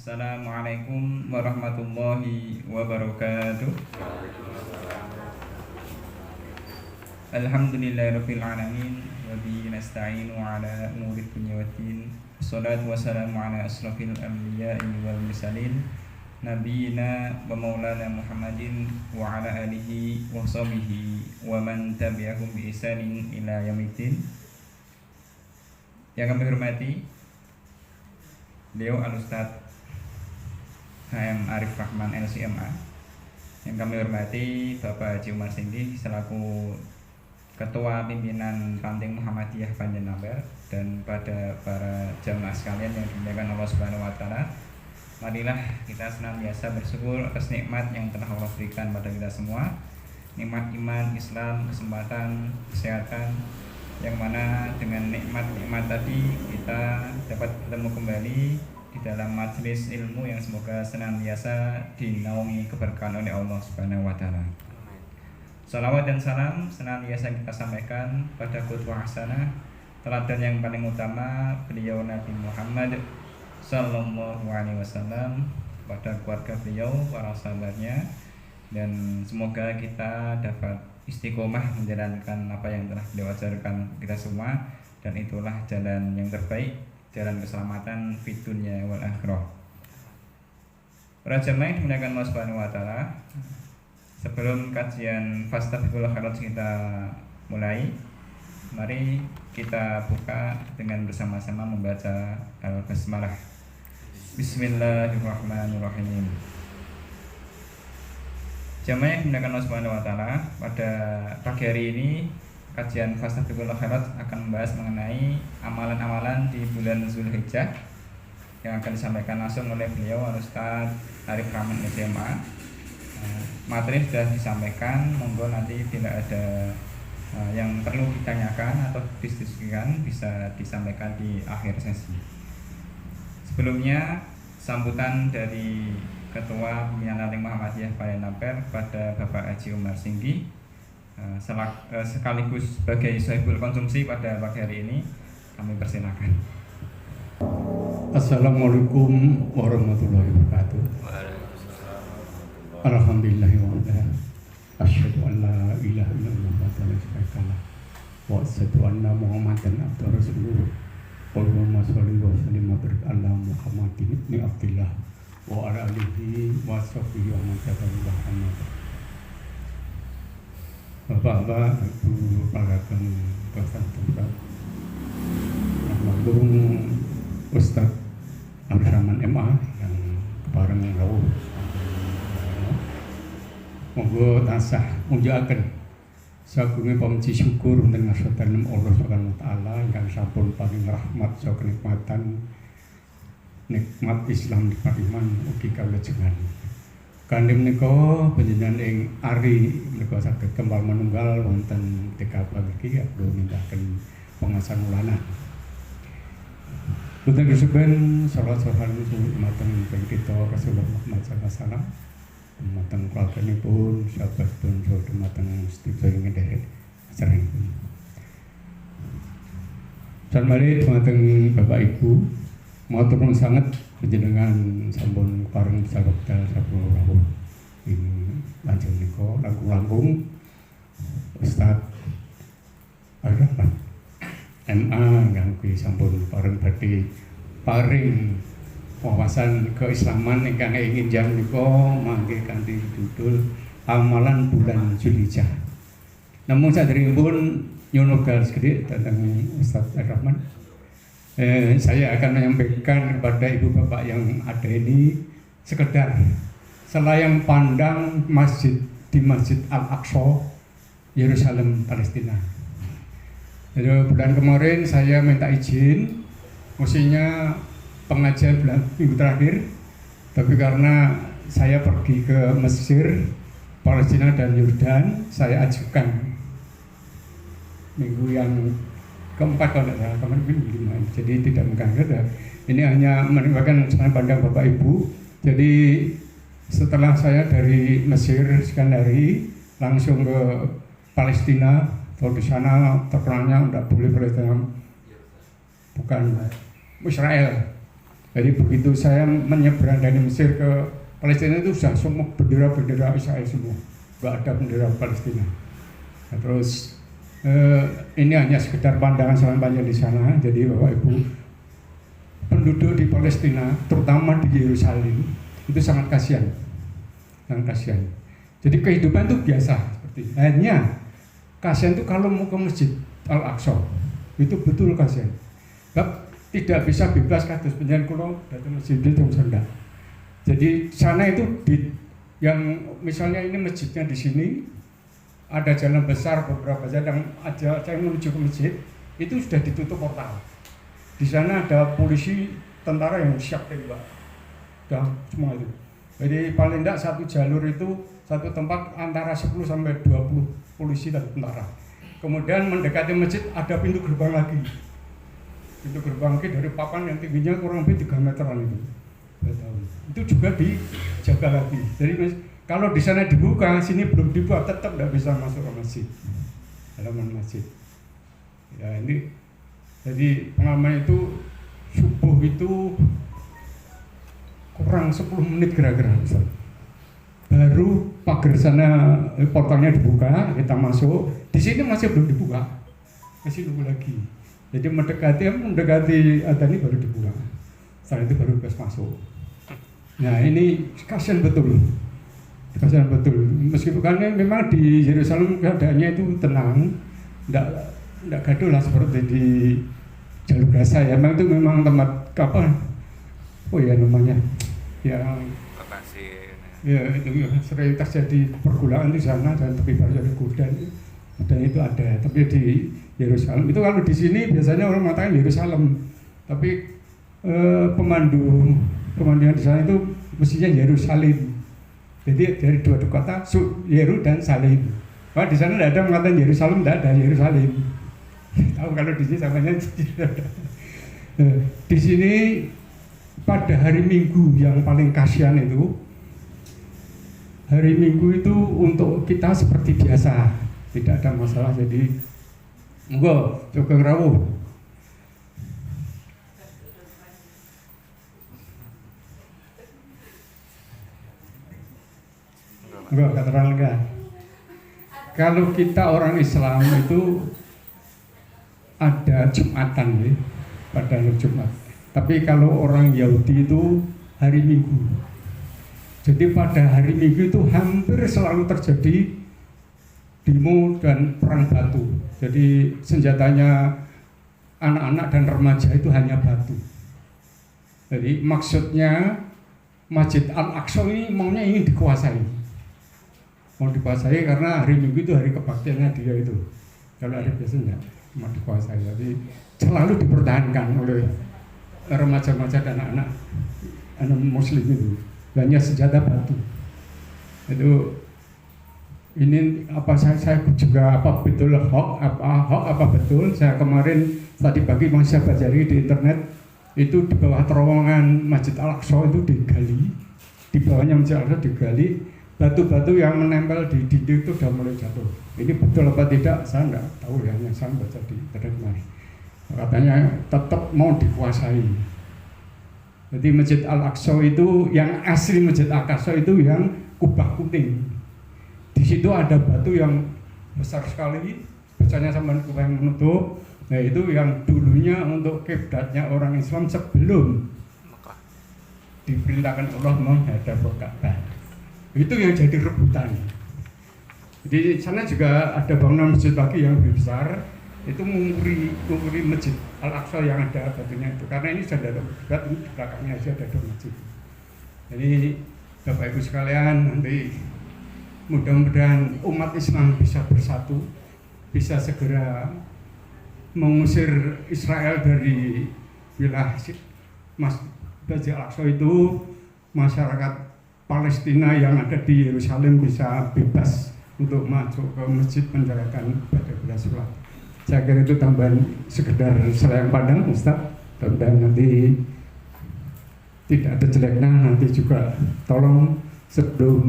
Assalamualaikum warahmatullahi wabarakatuh. Alhamdulillahirabbil alamin wa bihi nasta'inu ala umuri dunya waddin. Wassalatu wassalamu ala asrofil anbiya'i wal mursalin nabiyina wa maulana Muhammadin wa ala alihi wa sahbihi wa man tabi'ahum bi ihsanin ila yaumiddin. Yang kami hormati beliau Al-Ustaz HM Arif Rahman LCMA, yang kami hormati Bapak Haji Umar Singgi selaku Ketua Pimpinan Ranting Muhammadiyah Panjenengan, dan pada para jamaah sekalian yang dimuliakan Allah Subhanahu wa taala. Marilah kita senantiasa bersyukur atas nikmat yang telah Allah berikan pada kita semua. Nikmat iman, Islam, kesempatan, kesehatan, yang mana dengan nikmat-nikmat tadi kita dapat bertemu kembali di dalam majelis ilmu yang semoga senantiasa dinaungi keberkahan oleh Allah Subhanahu wa taala. Salawat dan salam senantiasa kita sampaikan pada qudwah hasanah, teladan yang paling utama beliau Nabi Muhammad sallallahu alaihi wasallam, pada keluarga beliau, para sahabatnya, dan semoga kita dapat istiqomah menjalankan apa yang telah beliau ajarkan kita semua, dan itulah jalan yang terbaik, jalan keselamatan fid dunya wal akhirah. Para jamaah yang dimuliakan Allah Subhanahu wa taala, sebelum kajian Fastabiqul Khairat kita mulai, mari kita buka dengan bersama-sama membaca Al-Basmalah. Bismillahirrahmanirrahim. Jamaah yang dimuliakan Allah Subhanahu wa taala, pada pagi hari ini kajian Fastabiqul Khairat akan membahas mengenai amalan-amalan di bulan Zulhijjah yang akan disampaikan langsung oleh beliau Al-Ustaz Arif Rahman LCMA. Materi sudah disampaikan, monggo nanti bila ada yang perlu ditanyakan atau didiskusikan bisa disampaikan di akhir sesi. Sebelumnya, sambutan dari Ketua Pimpinan Ranting Muhammadiyah Panjenengan pada Bapak Haji Umar Singgi, sekaligus sebagai sahibul konsumsi pada pagi hari ini, kami persilakan. Assalamualaikum warahmatullahi wabarakatuh. Alhamdulillahirrahmanirrahim. Asyhadu an la ilaha illallah wa la syarika lah wa asyhadu anna Muhammadan abduhu wa rasuluh. Allahumma shalli wa sallim wa barik ala Muhammadin ibni Abdillah wa ala alihi wa sahbihi wa man tabi'ahum. Bapak-bapak, Ibu, para peserta, almarhum Ustadz Arif Rahman MA yang bareng rawuh, monggo tansah mujahaken sagunge pamuji syukur dengan ngasotaken Allah Subhanahu wa taala ingkang sampun paring rahmat saha kenikmatan nikmat Islam, nikmat iman ugi kawelajengan. Kanthi menika panjenengan ing ari menika saged kembal manunggal wonten TKP iki kula nindakaken pengasan ulana. Boten kesupen salat-salat dumateng kita Rasulullah Muhammad sallallahu alaihi wasallam, dumateng keluarganipun, sahabatipun, saha dumateng sedaya ingkang nderek ajaranipun. Salmale dumateng Bapak Ibu, matur nuwun sanget panjenengan sampun pareng sabekta sampun rawuh ing lajeng nika langkung-langkung Ustaz Arif Rahman MA ingkang sampun pareng badhe paring wawasan keislaman ingkang ingin jam nika mangke kanthi judul Amalan Bulan Zulhijjah. Namun saderengipun nyuwun wekdal sedhik dhateng Ustaz Arif Rahman. Saya akan menyampaikan kepada ibu bapak yang ada ini sekedar selayang pandang di Masjid Al-Aqsa, Yerusalem, Palestina. Jadi bulan kemarin saya minta izin, mestinya pengajian bulan minggu terakhir, tapi karena saya pergi ke Mesir, Palestina dan Yordan, saya ajukan minggu yang keempat kalau tidak salah, kemarin kelima, jadi tidak mengganggu. Ini hanya merupakan sekarang pandang Bapak Ibu. Jadi setelah saya dari Mesir sekian hari langsung ke Palestina, kalau di sana terkenalnya tidak boleh Palestina, bukan Israel. Jadi begitu saya menyeberang dari Mesir ke Palestina itu sudah semua bendera-bendera Israel semua, nggak ada bendera Palestina. Nah, terus ini hanya sekedar pandangan selamanya di sana. Jadi Bapak Ibu, penduduk di Palestina, terutama di Yerusalem, itu sangat kasihan, sangat kasihan. Jadi kehidupan itu biasa seperti hanya kasihan itu kalau mau ke Masjid Al-Aqsa, itu betul kasihan. Tidak bisa bebas kados penjen kula datang masjid itu enggak. Jadi sana itu yang misalnya ini masjidnya di sini, ada jalan besar beberapa jalan aja saya menuju ke masjid itu sudah ditutup portal. Di sana ada polisi tentara yang siap tembak. Dan semua itu. Jadi paling tidak satu jalur itu satu tempat antara 10 sampai 20 polisi dan tentara. Kemudian mendekati masjid ada pintu gerbang lagi. Pintu gerbang dari papan yang tingginya kurang lebih 3 meteran itu. Itu juga dijaga lagi. Jadi kalau di sana dibuka, sini belum dibuka, tetap tidak bisa masuk ke masjid, halaman masjid. Ya ini, jadi pengalaman itu subuh itu kurang 10 menit kira-kira. Baru pagar sana portalnya dibuka, kita masuk. Di sini masih belum dibuka, masih nunggu lagi. Jadi mendekati adzan baru dibuka. Setelah itu baru bisa masuk. Nah ini kasihan betul. Kasihan betul. Meskipun memang di Yerusalem keadaannya itu tenang, tidak gaduh lah seperti di jalur Gaza ya. Memang itu memang tempat apa? Oh ya namanya, ya. Ya itu ya, sering terjadi pergulaan di sana dan tepi baru ada kudan. Dan itu ada, tapi di Yerusalem itu kalau di sini biasanya orang mengatakan Yerusalem, tapi pemandu yang di sana itu mestinya Yerusalem. Jadi dari dua kota Yeru dan Salim. Wah di sana tidak ada mengatakan Yerusalem, tidak ada Yerusalem. Tahu kalau di sini samanya di sini pada hari Minggu yang paling kasihan itu, hari Minggu itu untuk kita seperti biasa. Tidak ada masalah, jadi monggo Sugeng rawuh. Enggak, keterangan enggak. Kalau kita orang Islam itu ada Jumatan ya, pada hari Jumat. Tapi kalau orang Yahudi itu hari Minggu. Jadi pada hari Minggu itu hampir selalu terjadi demo dan perang batu. Jadi senjatanya anak-anak dan remaja itu hanya batu. Jadi maksudnya Masjid Al-Aqsa ini maunya ingin dikuasai. Mau dikuasai karena hari Minggu itu hari kebaktiannya dia itu. Kalau hari biasanya mau dikuasai. Jadi selalu dipertahankan oleh remaja-remaja dan anak-anak Muslim itu. Hanya senjata batu. Itu ini apa saya juga apa betul hoax apa betul. Saya kemarin tadi pagi masih belajar di internet itu di bawah terowongan Masjid Al-Aqsa itu digali, di bawahnya Masjid Al-Aqsa digali, batu-batu yang menempel di dinding itu sudah mulai jatuh. Ini betul apa tidak saya tidak tahu ya, yang saya baca di internet kemarin. Katanya tetap mau dikuasai. Jadi Masjid Al-Aqsa itu yang asli Masjid Al-Aqsa itu yang kubah kuning. Di situ ada batu yang besar sekali, besarnya sama kubah yang menutup. Nah itu yang dulunya untuk kiblatnya orang Islam sebelum diperintahkan Allah menghadap Ka'bah. Itu yang jadi rebutan. Di sana juga ada bangunan masjid lagi yang lebih besar. Itu mengukuri Masjid Al-Aqsa yang ada batunya itu. Karena ini sudah ada kiblat, di belakangnya aja ada masjid. Jadi Bapak Ibu sekalian, nanti mudah-mudahan umat Islam bisa bersatu, bisa segera mengusir Israel dari wilayah Masjid Al-Aqsa itu. Masyarakat Palestina yang ada di Yerusalem bisa bebas untuk masuk ke masjid menjalankan ibadah sholat. Saya kira itu tambahan sekedar selayang pandang, Ustaz. Dan nanti tidak ada jeleknya, nanti juga tolong sebelum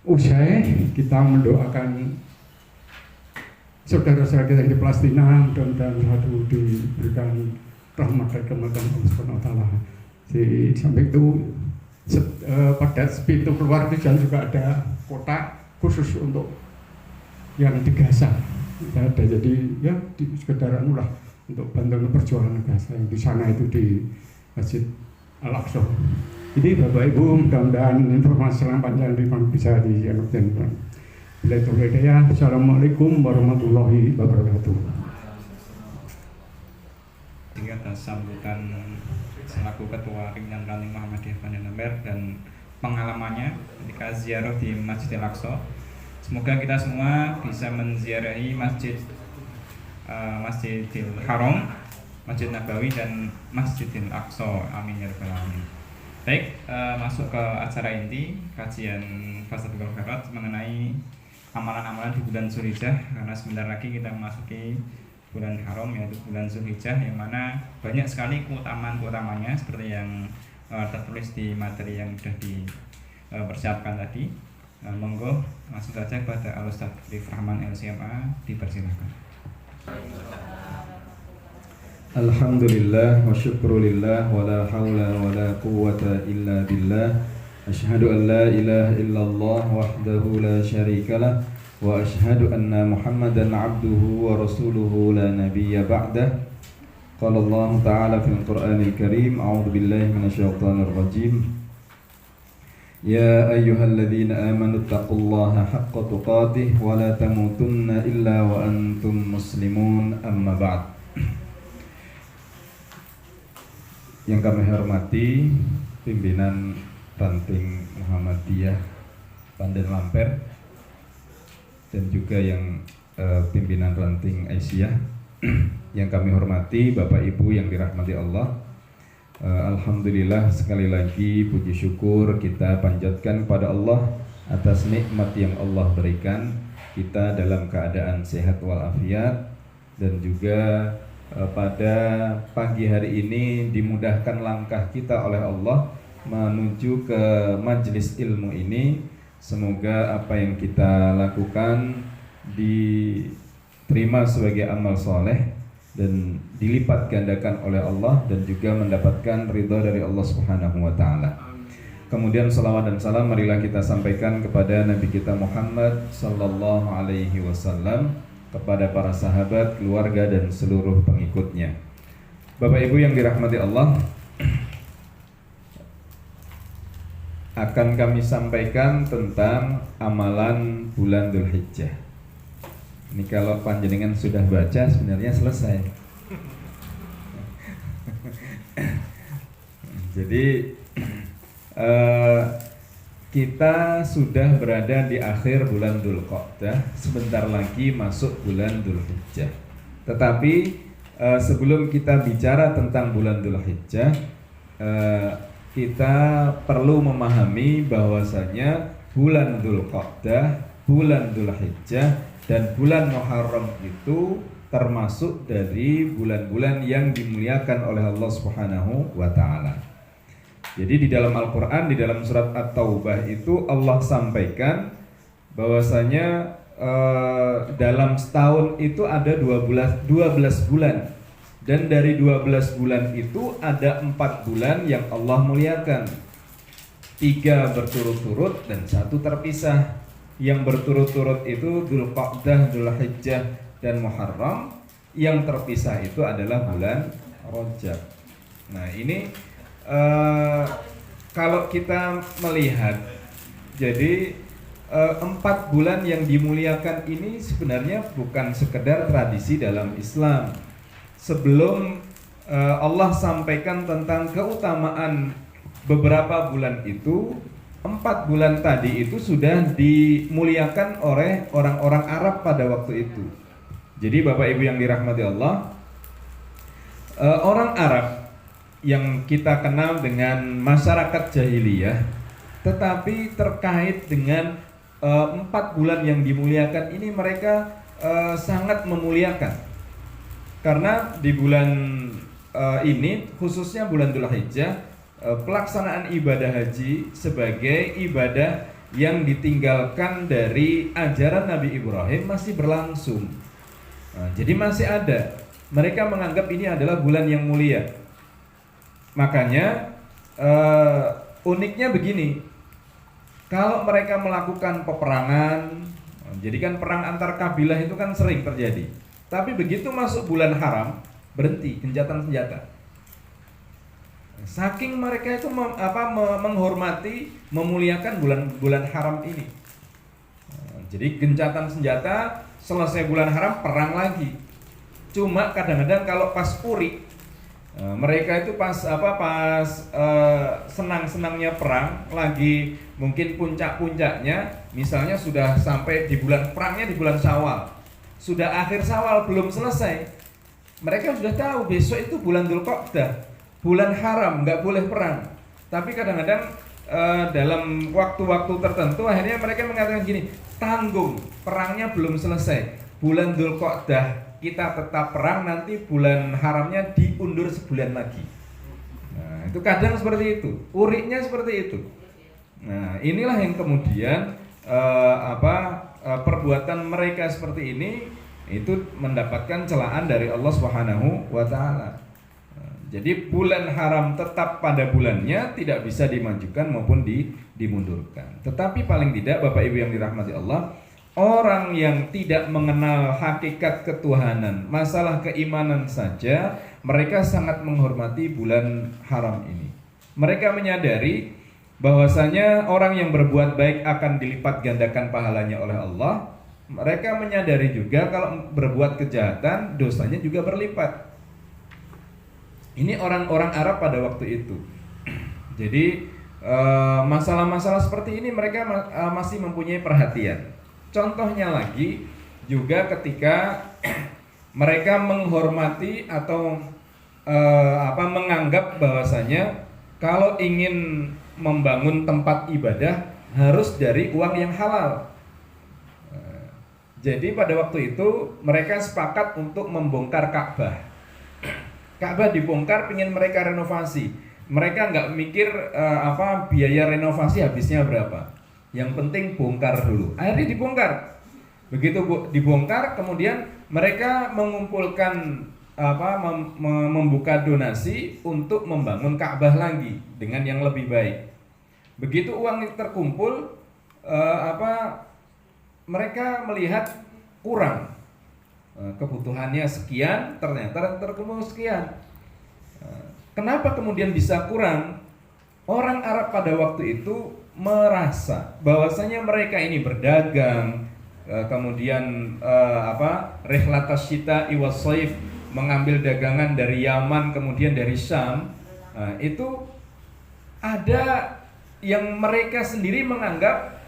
usai kita mendoakan saudara-saudara kita di Palestina, mudah-mudahan selalu diberikan rahmat dan kemudahan Allah Subhanahu wa taala. Di samping itu pada pintu keluar itu juga ada kotak khusus untuk yang di Gaza. Ada, jadi ya di sekedar lah untuk bantuan perjuangan Gaza yang di sana itu di Masjid Al-Aqsa. Jadi Bapak Ibu, mudah-mudahan informasi selanjutnya bisa dianggapkan. Bila itu ya, Assalamualaikum warahmatullahi wabarakatuh. Tinggal atas sambutan selaku Ketua Pimpinan Ranting Muhammadiyah Banda Lember dan pengalamannya ketika ziarah di Masjidil Aqsa. Semoga kita semua bisa menziarahi Masjidil Haram, Masjid Nabawi dan Masjidil Aqsa. Amin ya rabbal alamin. Baik, masuk ke acara inti kajian Fastabiqul Khairat mengenai amalan-amalan di bulan Zulhijjah, karena sebentar lagi kita memasuki bulan haram yaitu bulan Zulhijjah, yang mana banyak sekali keutamaan-keutamanya seperti yang tertulis di materi yang sudah dipersiapkan tadi. Monggo langsung saja kepada Al-Ustaz Arif Rahman LCMA, dipersilakan. Alhamdulillah wa syukrulillah wa la hawla wa la quwwata illa billah. Asyhadu an la ilaha illallah wahdahu la syarikalah wa asyhadu anna Muhammadan abduhu wa rasuluhu la nabiyya ba'dah. Qala Allah ta'ala fil Qur'anil Karim, a'udzu billahi minasyaitonir rajim. Ya ayyuhalladzina amanu taqullaha haqqa tuqatih wa la tamutunna illa wa antum muslimun, amma ba'd. Yang kami hormati pimpinan Ranting Muhammadiyah Pandan Lamper dan juga yang pimpinan Ranting Aisyah. Yang kami hormati Bapak Ibu yang dirahmati Allah. Alhamdulillah, sekali lagi puji syukur kita panjatkan kepada Allah atas nikmat yang Allah berikan kita dalam keadaan sehat walafiat, dan juga pada pagi hari ini dimudahkan langkah kita oleh Allah menuju ke majelis ilmu ini. Semoga apa yang kita lakukan diterima sebagai amal soleh dan dilipat gandakan oleh Allah, dan juga mendapatkan ridha dari Allah Subhanahu wa ta'ala. Kemudian salawat dan salam marilah kita sampaikan kepada Nabi kita Muhammad sallallahu alaihi wasallam, kepada para sahabat, keluarga dan seluruh pengikutnya. Bapak Ibu yang dirahmati Allah, akan kami sampaikan tentang amalan bulan Dzulhijjah. Ini kalau panjenengan sudah baca sebenarnya selesai. Jadi kita sudah berada di akhir bulan Dzulqa'dah, sebentar lagi masuk bulan Dzulhijjah. Tetapi sebelum kita bicara tentang bulan Dzulhijjah, kita perlu memahami bahwasanya bulan Dzulqa'dah, bulan Dzulhijjah dan bulan Muharram itu termasuk dari bulan-bulan yang dimuliakan oleh Allah Subhanahu wa ta'ala. Jadi di dalam Al-Quran, di dalam surat At-Taubah itu Allah sampaikan bahwasanya dalam setahun itu ada 12 bulan. Dan dari 12 bulan itu ada 4 bulan yang Allah muliakan. 3 berturut-turut dan 1 terpisah. Yang berturut-turut itu Dzulqa'dah, Dzulhijjah dan Muharram. Yang terpisah itu adalah bulan Rajab. Nah ini kalau kita melihat, jadi 4 bulan yang dimuliakan ini sebenarnya bukan sekedar tradisi dalam Islam. Sebelum Allah sampaikan tentang keutamaan beberapa bulan itu, 4 bulan tadi itu sudah dimuliakan oleh orang-orang Arab pada waktu itu. Jadi Bapak Ibu yang dirahmati Allah, orang Arab yang kita kenal dengan masyarakat jahiliyah, tetapi terkait dengan 4 bulan yang dimuliakan ini mereka sangat memuliakan. Karena di bulan ini, khususnya bulan Dzulhijjah, pelaksanaan ibadah haji sebagai ibadah yang ditinggalkan dari ajaran Nabi Ibrahim masih berlangsung. Jadi masih ada. Mereka menganggap ini adalah bulan yang mulia. Makanya uniknya begini, kalau mereka melakukan peperangan, jadi kan perang antar kabilah itu kan sering terjadi. Tapi begitu masuk bulan haram, berhenti gencatan senjata. Saking mereka itu menghormati, memuliakan bulan haram ini. Jadi gencatan senjata, selesai bulan haram perang lagi. Cuma kadang-kadang kalau pas puri, mereka itu pas senang-senangnya perang, lagi mungkin puncak-puncaknya, misalnya sudah sampai di bulan perangnya di bulan Syawal, sudah akhir Syawal belum selesai, mereka sudah tahu besok itu bulan Dzulqa'dah, bulan haram, nggak boleh perang. Tapi kadang-kadang dalam waktu-waktu tertentu akhirnya mereka mengatakan gini, tanggung, perangnya belum selesai, bulan Dzulqa'dah kita tetap perang, nanti bulan haramnya diundur sebulan lagi. Nah, itu kadang seperti itu, uriknya seperti itu. Nah, inilah yang kemudian perbuatan mereka seperti ini itu mendapatkan celaan dari Allah Subhanahu wa taala. Jadi bulan haram tetap pada bulannya, tidak bisa dimajukan maupun dimundurkan. Tetapi paling tidak Bapak Ibu yang dirahmati Allah, orang yang tidak mengenal hakikat ketuhanan, masalah keimanan saja, mereka sangat menghormati bulan haram ini. Mereka menyadari bahwasanya orang yang berbuat baik akan dilipat gandakan pahalanya oleh Allah. Mereka menyadari juga kalau berbuat kejahatan, dosanya juga berlipat. Ini orang-orang Arab pada waktu itu. Jadi masalah-masalah seperti ini mereka masih mempunyai perhatian. Contohnya lagi juga ketika mereka menghormati atau menganggap bahwasanya kalau ingin membangun tempat ibadah harus dari uang yang halal. Jadi pada waktu itu mereka sepakat untuk membongkar Ka'bah. Ka'bah dibongkar, pengen mereka renovasi. Mereka nggak mikir biaya renovasi habisnya berapa. Yang penting bongkar dulu. Akhirnya dibongkar. Begitu dibongkar, kemudian mereka mengumpulkan membuka donasi untuk membangun Ka'bah lagi dengan yang lebih baik. Begitu uang terkumpul, mereka melihat kurang. Kebutuhannya sekian, ternyata terkumpul sekian. Kenapa kemudian bisa kurang? Orang Arab pada waktu itu merasa bahwasanya mereka ini berdagang, kemudian rihlatas syita'i was-shaif, mengambil dagangan dari Yaman kemudian dari Syam, itu ada yang mereka sendiri menganggap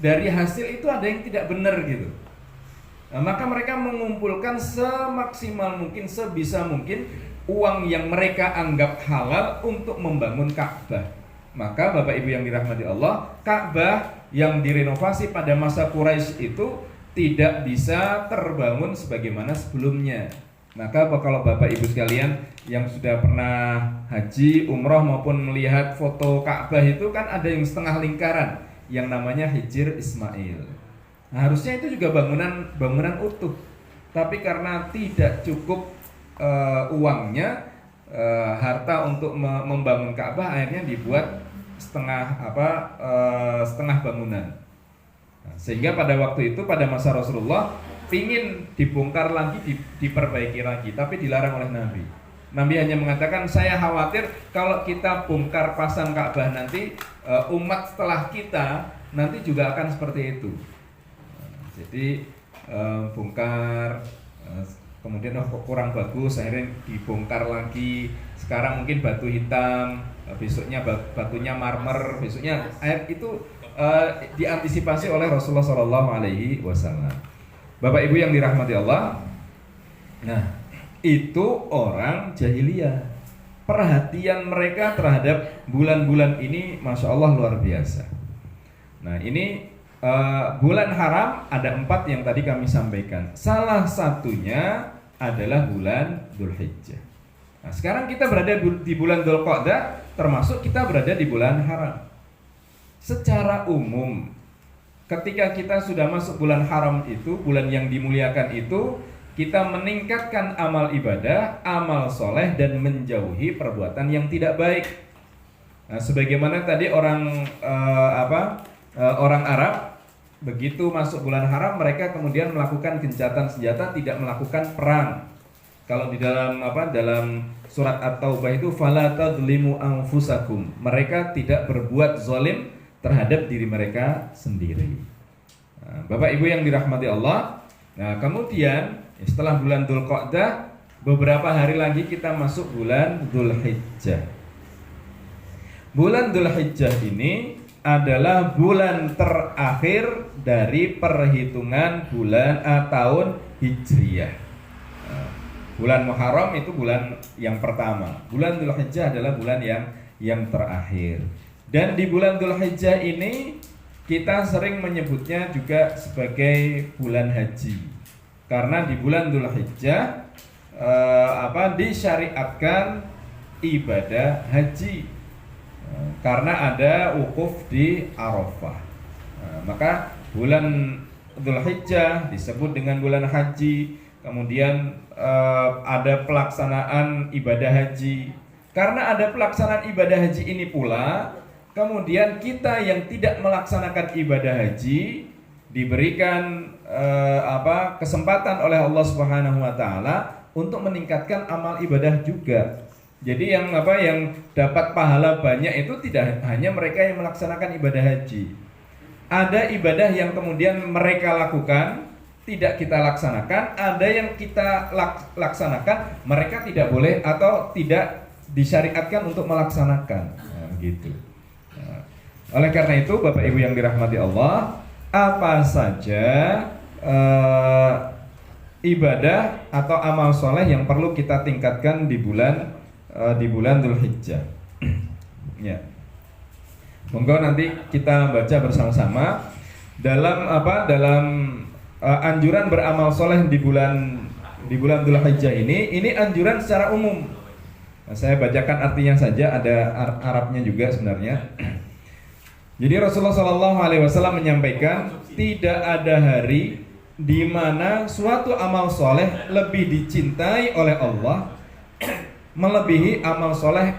dari hasil itu ada yang tidak benar gitu. Maka mereka mengumpulkan semaksimal mungkin, sebisa mungkin uang yang mereka anggap halal untuk membangun Ka'bah. Maka Bapak Ibu yang dirahmati Allah, Ka'bah yang direnovasi pada masa Quraisy itu tidak bisa terbangun sebagaimana sebelumnya. Maka kalau Bapak Ibu sekalian yang sudah pernah haji, umroh maupun melihat foto Ka'bah itu kan ada yang setengah lingkaran yang namanya Hijr Ismail. Nah, harusnya itu juga bangunan utuh. Tapi karena tidak cukup uangnya, harta untuk membangun Ka'bah, akhirnya dibuat setengah bangunan. Nah, sehingga pada waktu itu pada masa Rasulullah ingin dibongkar lagi, diperbaiki lagi, tapi dilarang oleh Nabi. Nabi hanya mengatakan, saya khawatir kalau kita bongkar pasang Ka'bah nanti umat setelah kita nanti juga akan seperti itu. Jadi bongkar, kemudian kok kurang bagus, akhirnya dibongkar lagi. Sekarang mungkin batu hitam, besoknya batunya marmer, besoknya air itu diantisipasi oleh Rasulullah SAW. Bapak Ibu yang dirahmati Allah, nah itu orang jahiliyah. Perhatian mereka terhadap bulan-bulan ini, masya Allah luar biasa. Nah ini bulan haram ada 4 yang tadi kami sampaikan. Salah satunya adalah bulan Dzulhijjah. Nah, sekarang kita berada di bulan Dzulqa'dah, termasuk kita berada di bulan haram. Secara umum, ketika kita sudah masuk bulan haram itu, bulan yang dimuliakan itu, kita meningkatkan amal ibadah, amal soleh, dan menjauhi perbuatan yang tidak baik. Nah, sebagaimana tadi orang Arab begitu masuk bulan haram mereka kemudian melakukan gencatan senjata, tidak melakukan perang. Kalau di dalam surat At-Taubah itu fala tadlimu anfusakum. Mereka tidak berbuat zalim terhadap diri mereka sendiri. Nah, Bapak Ibu yang dirahmati Allah. Nah, kemudian setelah bulan Dzulqa'dah beberapa hari lagi kita masuk bulan Dzulhijjah. Bulan Dzulhijjah ini adalah bulan terakhir dari perhitungan tahun Hijriyah. Bulan Muharram itu bulan yang pertama. Bulan Dzulhijjah adalah bulan yang terakhir. Dan di bulan Dzulhijjah ini kita sering menyebutnya juga sebagai bulan haji. Karena di bulan Dzulhijjah disyariatkan ibadah haji. Karena ada wukuf di Arafah. Maka bulan Dzulhijjah disebut dengan bulan haji. Kemudian ada pelaksanaan ibadah haji. Karena ada pelaksanaan ibadah haji ini pula, kemudian kita yang tidak melaksanakan ibadah haji diberikan kesempatan oleh Allah Subhanahu wa taala untuk meningkatkan amal ibadah juga. Jadi yang dapat pahala banyak itu tidak hanya mereka yang melaksanakan ibadah haji. Ada ibadah yang kemudian mereka lakukan tidak kita laksanakan, ada yang kita laksanakan mereka tidak boleh atau tidak disyariatkan untuk melaksanakan. Nah, gitu. Nah, oleh karena itu Bapak Ibu yang dirahmati Allah, apa saja ibadah atau amal soleh yang perlu kita tingkatkan di bulan Dzulhijjah. Ya. Monggo nanti kita baca bersama-sama dalam anjuran beramal soleh di bulan Dzulhijjah ini anjuran secara umum. Nah, saya bacakan artinya saja, ada Arabnya juga sebenarnya. Jadi Rasulullah SAW menyampaikan tidak ada hari di mana suatu amal soleh lebih dicintai oleh Allah melebihi amal soleh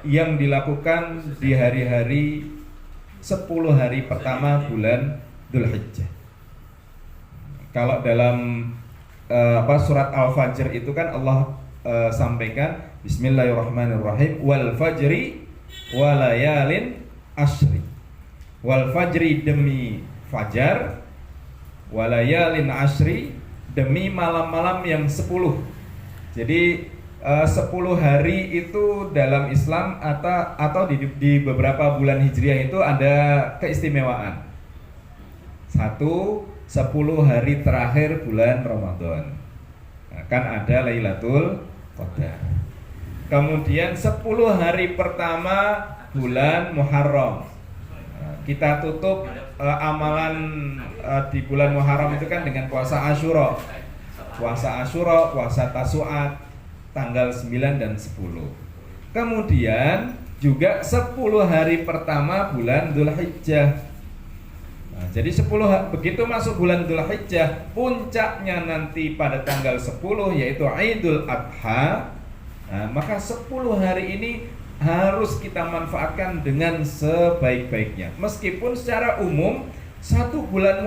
yang dilakukan di hari-hari 10 hari pertama bulan Dzulhijjah. Kalau dalam surat Al-Fajr itu kan Allah sampaikan Bismillahirrahmanirrahim wal fajri walayalin ashri. Wal fajri demi fajar, walayalin ashri demi malam-malam yang 10. Jadi 10 hari itu dalam Islam atau di beberapa bulan Hijriah itu ada keistimewaan. 1, 10 hari terakhir bulan Ramadan akan ada Lailatul Qadar. Kemudian 10 hari pertama bulan Muharram. Kita tutup amalan di bulan Muharram itu kan dengan puasa Asyura. Puasa Asyura, puasa Tasu'at tanggal 9 dan 10. Kemudian juga 10 hari pertama bulan Dzulhijjah. Nah, jadi 10 begitu masuk bulan Dzulhijjah, puncaknya nanti pada tanggal 10 yaitu Idul Adha. Nah, maka 10 hari ini harus kita manfaatkan dengan sebaik-baiknya. Meskipun secara umum satu bulan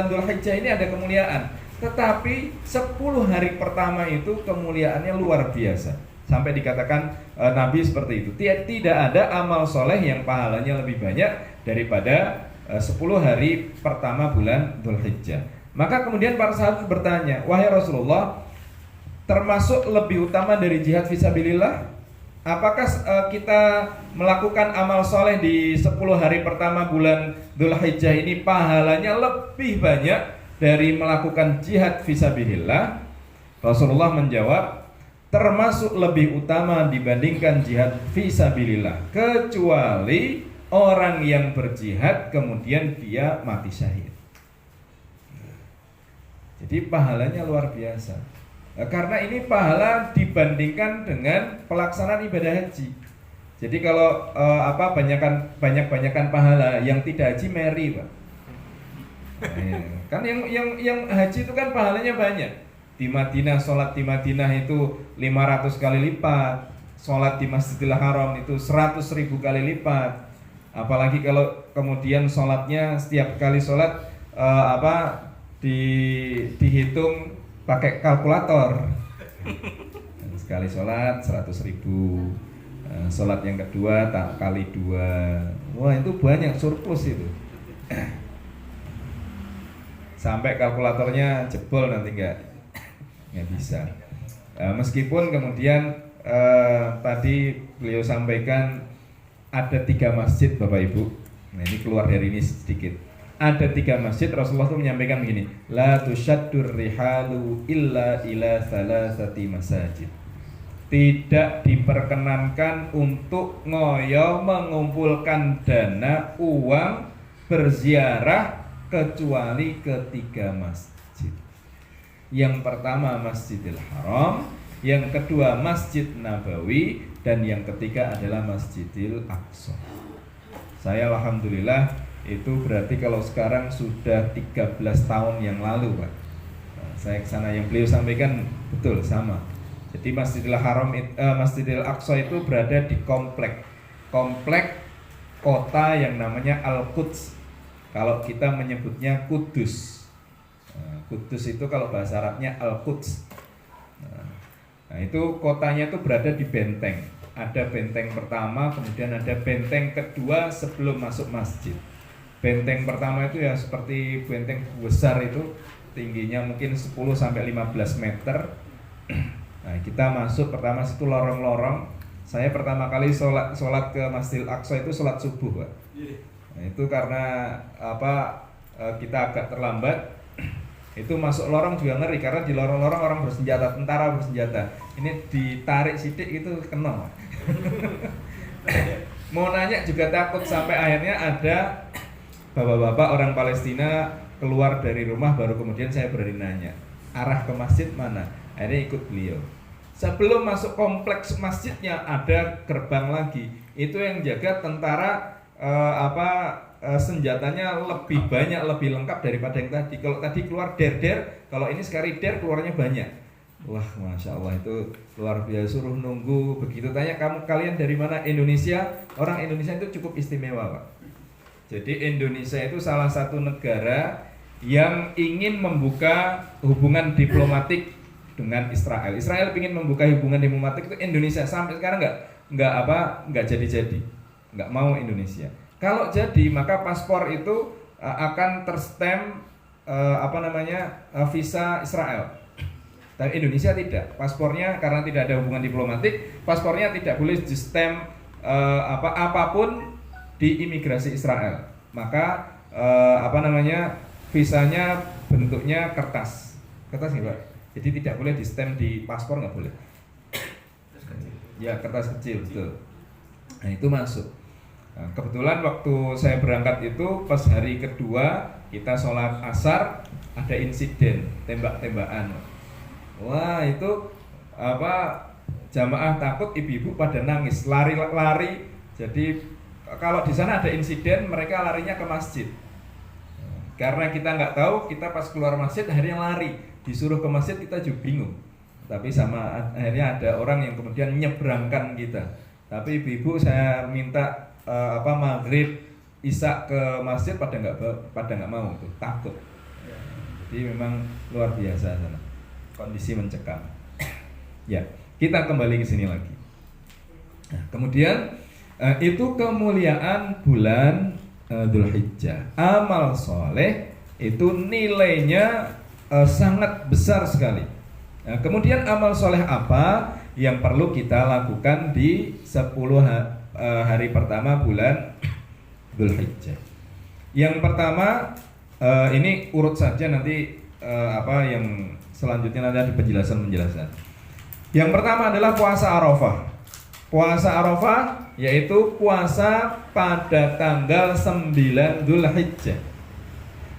Dzulhijjah ini ada kemuliaan, tetapi 10 hari pertama itu kemuliaannya luar biasa. Sampai dikatakan Nabi seperti itu. Tidak ada amal soleh yang pahalanya lebih banyak daripada 10 hari pertama bulan Dzulhijjah. Maka kemudian para sahabat bertanya, wahai Rasulullah, termasuk lebih utama dari jihad fisabilillah? Apakah kita melakukan amal soleh di 10 hari pertama bulan Dzulhijjah ini pahalanya lebih banyak dari melakukan jihad fisabilillah? Rasulullah menjawab, termasuk lebih utama dibandingkan jihad fisabilillah, kecuali orang yang berjihad kemudian dia mati syahid. Jadi pahalanya luar biasa. Karena ini pahala dibandingkan dengan pelaksanaan ibadah haji. Jadi kalau banyak-banyakan pahala, yang tidak haji meri, Pak. Kan yang haji itu kan pahalanya banyak. Di Madinah, sholat di Madinah itu 500 kali lipat. sholat di Masjidil Haram itu 100.000 kali lipat. Apalagi kalau kemudian sholatnya setiap kali sholat dihitung pakai kalkulator. Sekali sholat 100.000, sholat yang kedua tak kali 2. Wah, itu banyak, surplus itu. Sampai kalkulatornya jebol nanti nggak bisa. Meskipun kemudian tadi beliau sampaikan ada 3 masjid Bapak Ibu. Nah, ini keluar dari ini sedikit. Ada 3 masjid, Rasulullah itu menyampaikan begini, la tusyaddur rihalu illa ila salasati masajid. Tidak diperkenankan untuk ngoyo mengumpulkan dana uang berziarah kecuali ke 3 masjid. Yang pertama Masjidil Haram, yang kedua Masjid Nabawi, dan yang ketiga adalah Masjidil Aqsa. Saya alhamdulillah itu berarti kalau sekarang sudah 13 tahun yang lalu, Pak. Nah, saya kesana, yang beliau sampaikan betul sama. Jadi Masjidil Haram, Masjidil Aqsa itu berada di komplek kota yang namanya Al-Quds. Kalau kita menyebutnya Kudus. Kudus itu kalau bahasa Arabnya Al-Quds. Nah, itu kotanya itu berada di benteng. Ada benteng pertama, kemudian ada benteng kedua sebelum masuk masjid. Benteng pertama itu ya seperti benteng besar itu, tingginya mungkin 10-15 meter. Nah, kita masuk pertama situ lorong-lorong. Saya pertama kali sholat ke Masjidil Aqsa itu sholat subuh, Pak. Nah, itu karena kita agak terlambat. Itu masuk lorong juga ngeri karena di lorong-lorong orang bersenjata, tentara bersenjata. Ini ditarik sidik itu kena. Mau nanya juga takut, sampai akhirnya ada bapak-bapak orang Palestina keluar dari rumah, baru kemudian saya berani nanya arah ke masjid mana. Akhirnya ikut beliau. Sebelum masuk kompleks masjidnya ada gerbang lagi. Itu yang jaga tentara senjatanya lebih banyak, lebih lengkap daripada yang tadi. Kalau tadi keluar der-der, kalau ini sekali der keluarnya banyak. Wah, Masya Allah, itu luar biasa. Suruh nunggu, begitu tanya kalian dari mana? Indonesia. Orang Indonesia itu cukup istimewa, Pak. Jadi Indonesia itu salah satu negara yang ingin membuka hubungan diplomatik dengan Israel. Israel ingin membuka hubungan diplomatik itu Indonesia, sampai sekarang nggak jadi, nggak mau Indonesia. Kalau jadi maka paspor itu akan terstem visa Israel. Tapi Indonesia tidak. Paspornya karena tidak ada hubungan diplomatik, paspornya tidak boleh di stem apapun di imigrasi Israel. Maka visanya bentuknya kertas nih, Pak. Jadi tidak boleh di stem di paspor, nggak boleh. Ya, kertas kecil, betul. Nah, itu masuk. Nah, kebetulan waktu saya berangkat itu pas hari kedua kita sholat asar, ada insiden tembak-tembakan. Wah, itu jamaah takut, ibu-ibu pada nangis, lari-lari. Jadi kalau di sana ada insiden, mereka larinya ke masjid. Karena kita nggak tahu, kita pas keluar masjid akhirnya lari, disuruh ke masjid, kita juga bingung. Tapi akhirnya ada orang yang kemudian nyebrangkan kita. Tapi ibu-ibu saya minta maghrib, isya ke masjid pada nggak mau, tuh takut. Jadi memang luar biasa sana, kondisi mencekam. Ya, kita kembali ke sini lagi. Nah, kemudian itu kemuliaan bulan Dzulhijjah. Amal soleh itu nilainya sangat besar sekali. Nah, kemudian amal soleh apa yang perlu kita lakukan di 10 hari pertama bulan Dzulhijjah? Yang pertama, ini urut saja, nanti yang selanjutnya nanti ada penjelasan. Yang pertama adalah puasa Arafah. Puasa Arafah yaitu puasa pada tanggal 9 Dzulhijjah.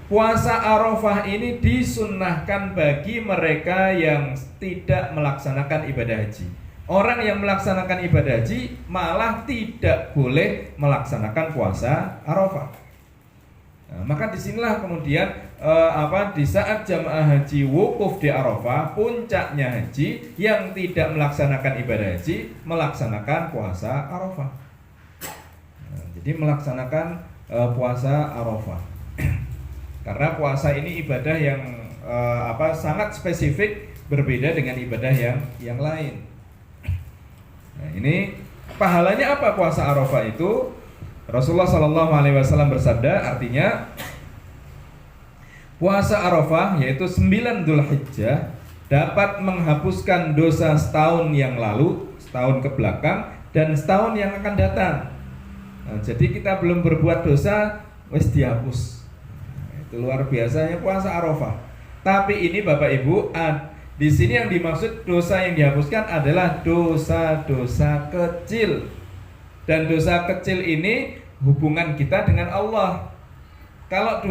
Puasa Arafah ini disunnahkan bagi mereka yang tidak melaksanakan ibadah haji. Orang yang melaksanakan ibadah haji malah tidak boleh melaksanakan puasa Arafah. Nah, maka disinilah kemudian di saat jamaah haji wukuf di Arafah, puncaknya haji, yang tidak melaksanakan ibadah haji melaksanakan puasa Arafah. Nah, jadi melaksanakan puasa Arafah. Karena puasa ini ibadah yang sangat spesifik, berbeda dengan ibadah yang lain. Nah, ini pahalanya apa puasa Arafah itu? Rasulullah Shallallahu Alaihi Wasallam bersabda, artinya puasa Arafah yaitu 9 Dzulhijjah dapat menghapuskan dosa setahun yang lalu, setahun ke belakang, dan setahun yang akan datang. Nah, jadi kita belum berbuat dosa, wis dihapus. Nah, itu luar biasanya puasa Arafah. Tapi ini Bapak Ibu, di sini yang dimaksud dosa yang dihapuskan adalah dosa-dosa kecil. Dan dosa kecil ini hubungan kita dengan Allah. Kalau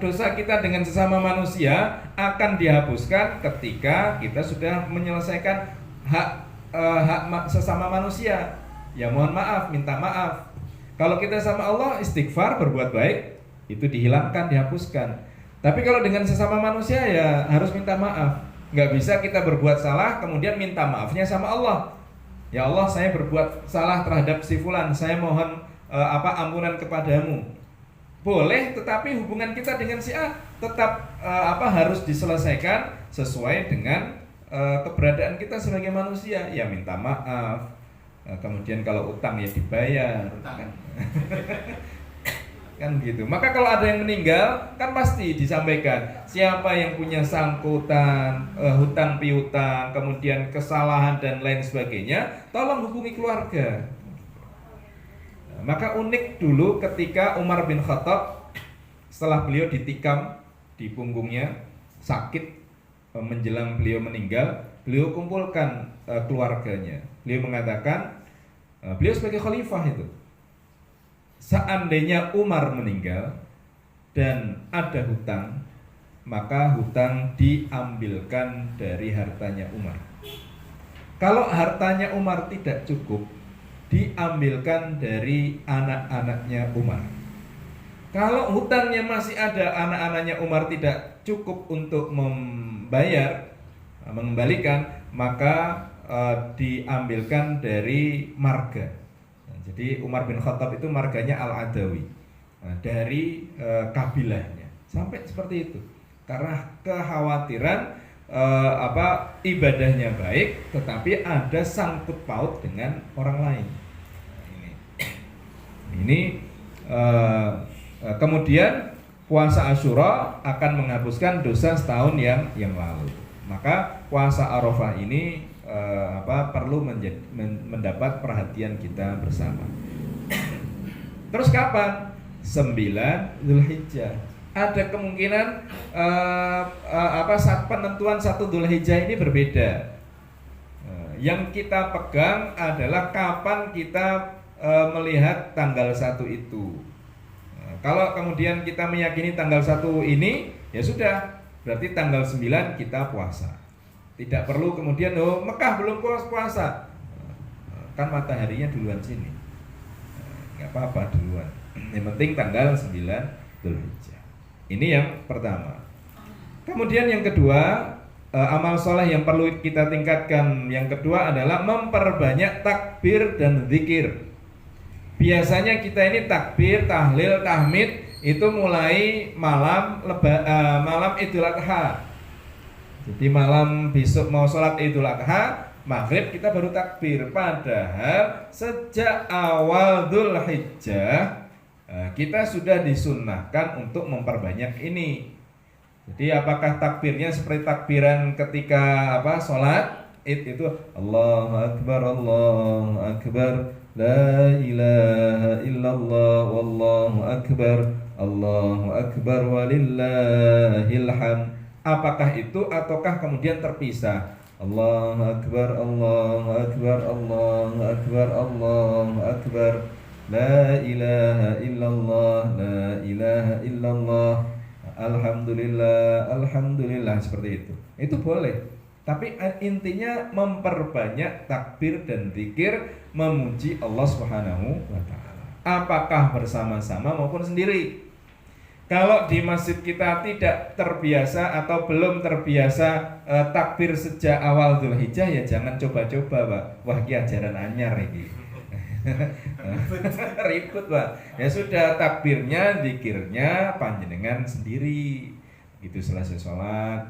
dosa kita dengan sesama manusia akan dihapuskan ketika kita sudah menyelesaikan hak sesama manusia. Ya mohon maaf, minta maaf. Kalau kita sama Allah istighfar, berbuat baik, itu dihilangkan, dihapuskan. Tapi kalau dengan sesama manusia ya harus minta maaf. Nggak bisa kita berbuat salah kemudian minta maafnya sama Allah. Ya Allah, saya berbuat salah terhadap si fulan, saya mohon ampunan kepadamu. Boleh, tetapi hubungan kita dengan si A tetap harus diselesaikan sesuai dengan keberadaan kita sebagai manusia. Ya minta maaf. Kemudian kalau utang ya dibayar. Kan gitu. Maka kalau ada yang meninggal kan pasti disampaikan siapa yang punya sangkutan, hutang piutang, kemudian kesalahan dan lain sebagainya, tolong hubungi keluarga. Nah, maka unik dulu ketika Umar bin Khattab setelah beliau ditikam di punggungnya, sakit menjelang beliau meninggal, beliau kumpulkan keluarganya. Beliau mengatakan beliau sebagai khalifah itu, seandainya Umar meninggal dan ada hutang, maka hutang diambilkan dari hartanya Umar. Kalau hartanya Umar tidak cukup, diambilkan dari anak-anaknya Umar. Kalau hutangnya masih ada, anak-anaknya Umar tidak cukup untuk mengembalikan, maka diambilkan dari marga. Jadi Umar bin Khattab itu marganya Al-Adawi, dari kabilahnya, sampai seperti itu. Karena kekhawatiran ibadahnya baik, tetapi ada sangkut paut dengan orang lain. Ini kemudian puasa Asyura akan menghapuskan dosa setahun yang lalu. Maka puasa Arafah ini perlu mendapat perhatian kita bersama. Terus kapan? 9 Dzulhijjah. Ada kemungkinan saat penentuan 1 Dzulhijjah ini berbeda. Yang kita pegang adalah kapan kita melihat tanggal 1 itu. Kalau kemudian kita meyakini tanggal 1 ini, ya sudah, berarti tanggal 9 kita puasa. Tidak perlu kemudian Mekah belum puasa, kan mataharinya duluan sini, nggak apa-apa duluan. Yang penting tanggal 9 Dzulhijjah. Ini yang pertama. Kemudian yang kedua, amal soleh yang perlu kita tingkatkan. Yang kedua adalah memperbanyak takbir dan zikir. Biasanya kita ini takbir, tahlil, tahmid itu mulai malam Idul Adha. Jadi malam besok mau sholat Idul Adha, maghrib kita baru takbir. Padahal sejak awal Dzulhijjah kita sudah disunnahkan untuk memperbanyak ini. Jadi apakah takbirnya seperti takbiran ketika sholat Id itu Allahu Akbar, Allahu Akbar, La ilaha illallah, Wallahu Akbar, Allahu Akbar, Walillahil hamd. Apakah itu ataukah kemudian terpisah? Allahu Akbar, Allahu Akbar, Allahu Akbar, Allahu Akbar, La ilaha illallah, La ilaha illallah, Alhamdulillah, Alhamdulillah, seperti itu. Itu boleh. Tapi intinya memperbanyak takbir dan zikir, memuji Allah Subhanahu wa taala. Apakah bersama-sama maupun sendiri. Kalau di masjid kita tidak terbiasa atau belum terbiasa takbir sejak awal Dzulhijjah, ya jangan coba-coba, Pak. Wah, iki ajaran anyar iki. Ribut, Pak. Ya sudah, takbirnya, zikirnya panjenengan sendiri. Gitu selesai sholat.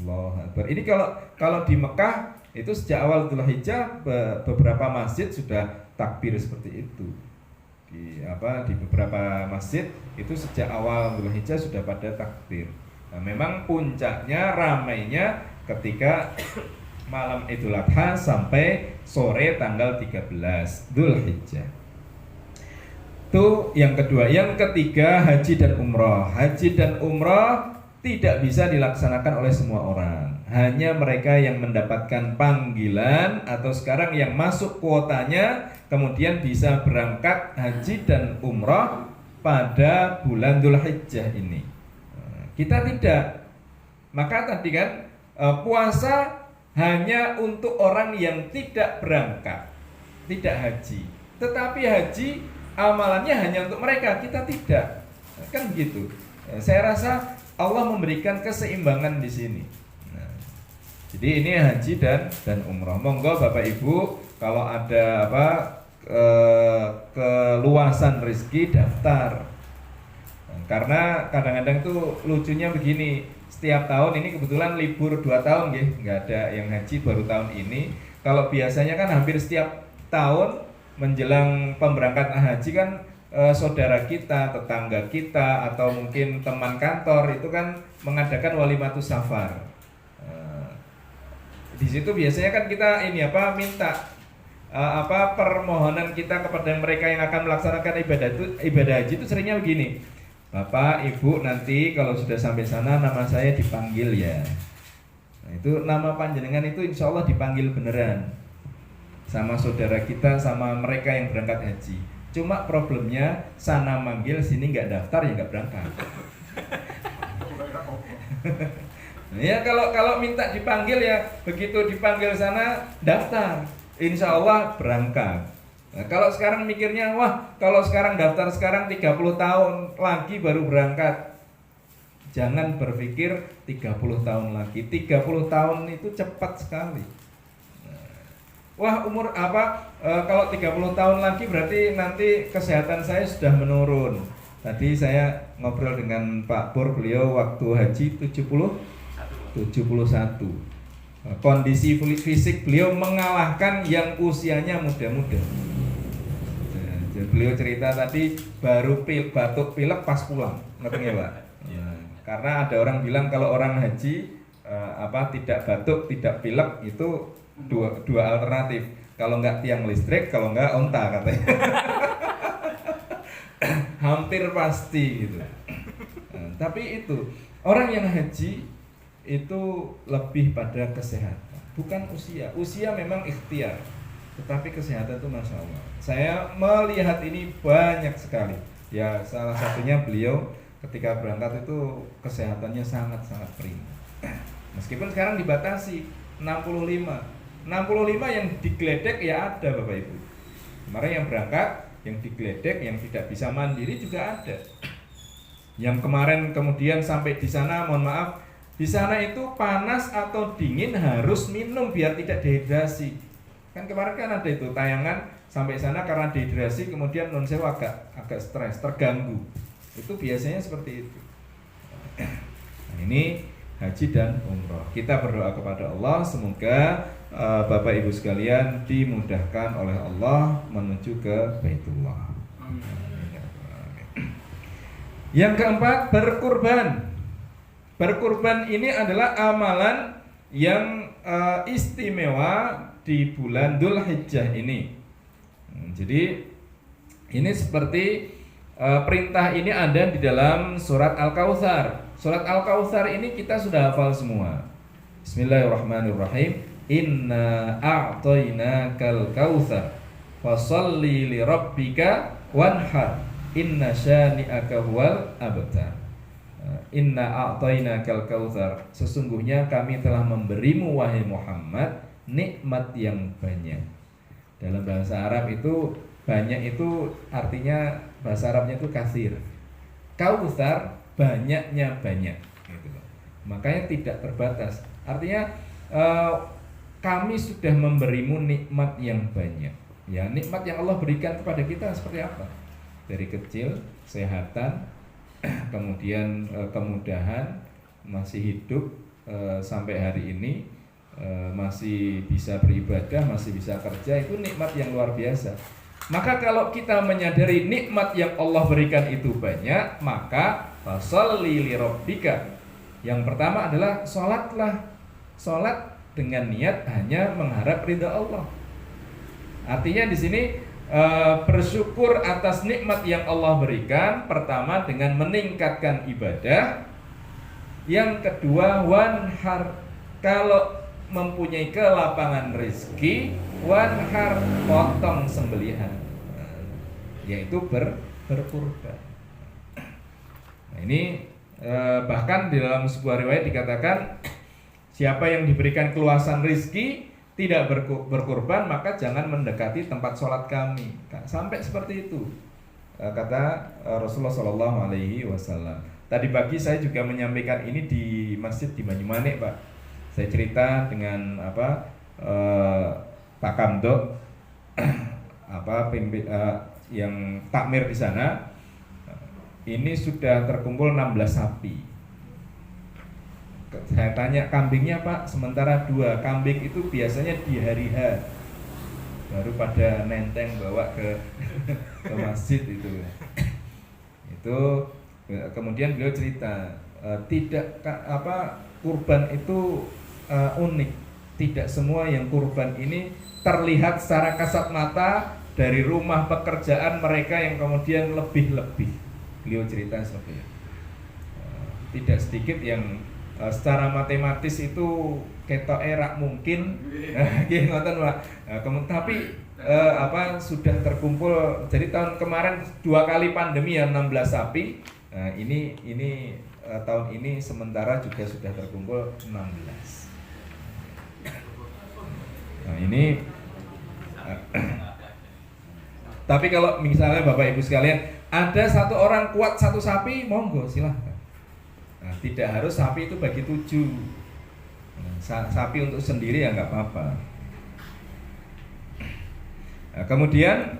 Allahu Akbar. Ini kalau di Mekah itu sejak awal Dzulhijjah beberapa masjid sudah takbir seperti itu. Di beberapa masjid itu sejak awal Dzulhijjah sudah pada takbir. Nah, memang puncaknya ramainya ketika malam Idul Adha sampai sore tanggal 13 Dzulhijjah. Itu yang kedua. Yang ketiga, haji dan umroh. Haji dan umroh tidak bisa dilaksanakan oleh semua orang. Hanya mereka yang mendapatkan panggilan atau sekarang yang masuk kuotanya kemudian bisa berangkat haji dan umroh pada bulan Dzulhijjah ini. Kita tidak. Maka tadi kan puasa hanya untuk orang yang tidak berangkat, tidak haji. Tetapi haji amalannya hanya untuk mereka, kita tidak. Kan begitu. Saya rasa Allah memberikan keseimbangan di sini. Jadi ini haji dan umroh. Monggo Bapak Ibu, kalau ada keluasan rezeki daftar. Karena kadang-kadang tuh lucunya begini, setiap tahun ini kebetulan libur 2 tahun nggak ada yang haji baru tahun ini. Kalau biasanya kan hampir setiap tahun menjelang pemberangkatan haji kan saudara kita, tetangga kita, atau mungkin teman kantor itu kan mengadakan walimatus safar. Di situ biasanya kan kita minta permohonan kita kepada mereka yang akan melaksanakan ibadah haji itu seringnya begini. Bapak, Ibu, nanti kalau sudah sampai sana nama saya dipanggil ya. Nah, itu nama panjenengan itu insya Allah dipanggil beneran sama saudara kita, sama mereka yang berangkat haji. Cuma problemnya sana manggil, sini nggak daftar ya nggak berangkat. Ya kalau minta dipanggil ya begitu dipanggil sana daftar, insya Allah berangkat. Nah, kalau sekarang mikirnya kalau sekarang daftar sekarang 30 tahun lagi baru berangkat. Jangan berpikir 30 tahun lagi. 30 tahun itu cepat sekali. Umur kalau 30 tahun lagi berarti nanti kesehatan saya sudah menurun. Tadi saya ngobrol dengan Pak Pur, beliau waktu haji 71. Kondisi fisik beliau mengalahkan yang usianya muda-muda. Beliau cerita tadi baru batuk pilek pas pulang, ngerti nggak Pak? Ya. Karena ada orang bilang kalau orang haji tidak batuk, tidak pilek itu dua alternatif. Kalau nggak tiang listrik, kalau nggak onta katanya. Hampir pasti gitu. Tapi itu orang yang haji itu lebih pada kesehatan, bukan usia. Usia memang ikhtiar, tetapi kesehatan itu Masya Allah. Saya melihat ini banyak sekali. Ya salah satunya beliau ketika berangkat itu kesehatannya sangat-sangat prima. Meskipun sekarang dibatasi 65 yang digledek ya ada Bapak Ibu. Kemarin yang berangkat, yang digledek, yang tidak bisa mandiri juga ada. Yang kemarin kemudian sampai di sana, mohon maaf, di sana itu panas atau dingin harus minum biar tidak dehidrasi. Kan kemarin kan ada itu tayangan sampai sana karena dehidrasi kemudian non sewa agak stres, terganggu. Itu biasanya seperti itu. Nah, ini haji dan umroh. Kita berdoa kepada Allah semoga Bapak Ibu sekalian dimudahkan oleh Allah menuju ke Baitullah. Yang keempat, berkurban. Berkurban ini adalah amalan yang istimewa di bulan Dzulhijjah ini. Jadi ini seperti perintah ini ada di dalam surat Al-Kautsar. Surat Al-Kautsar ini kita sudah hafal semua. Bismillahirrahmanirrahim. Inna a'tainakal kautsar fasholli li rabbika wanhar inna syani'aka huwal abtar. Inna a'tainakal kautsar, sesungguhnya kami telah memberimu wahai Muhammad nikmat yang banyak. Dalam bahasa Arab itu banyak itu artinya bahasa Arabnya itu katsir. Kautsar banyaknya banyak gitu loh. Makanya tidak terbatas. Artinya kami sudah memberimu nikmat yang banyak. Ya, nikmat yang Allah berikan kepada kita seperti apa? Dari kecil, kesehatan, kemudian kemudahan, masih hidup sampai hari ini, masih bisa beribadah, masih bisa kerja, itu nikmat yang luar biasa. Maka kalau kita menyadari nikmat yang Allah berikan itu banyak, maka fasholli li rabbika. Yang pertama adalah sholatlah. Sholat dengan niat hanya mengharap ridha Allah. Artinya di sini bersyukur atas nikmat yang Allah berikan. Pertama dengan meningkatkan ibadah. Yang kedua wanhar, kalau mempunyai kelapangan rezeki, wanhar, potong sembelihan, yaitu berkurban. Nah, ini bahkan di dalam sebuah riwayat dikatakan, siapa yang diberikan keluasan rezeki tidak berkurban, maka jangan mendekati tempat sholat kami. Sampai seperti itu kata Rasulullah SAW. Tadi pagi saya juga menyampaikan ini di masjid di Banyumanik, Pak. Saya cerita dengan Pak Kamdo, yang takmir di sana. Ini sudah terkumpul 16 sapi. Saya tanya kambingnya Pak, sementara 2 kambing itu biasanya di hari H baru pada nenteng bawa ke masjid itu. Itu kemudian beliau cerita kurban itu unik. Tidak semua yang kurban ini terlihat secara kasat mata dari rumah pekerjaan mereka yang kemudian lebih-lebih. Beliau cerita seperti itu. Tidak sedikit yang secara matematis itu ketok erak mungkin, tapi sudah terkumpul. Jadi tahun kemarin 2 kali pandemi ya 16 sapi. Nah, ini tahun ini sementara juga sudah terkumpul 16. Nah, ini tapi kalau misalnya Bapak Ibu sekalian ada 1 orang kuat 1 sapi, monggo silahkan. Nah, tidak harus sapi itu bagi 7. Sapi untuk sendiri ya nggak apa-apa. Nah, kemudian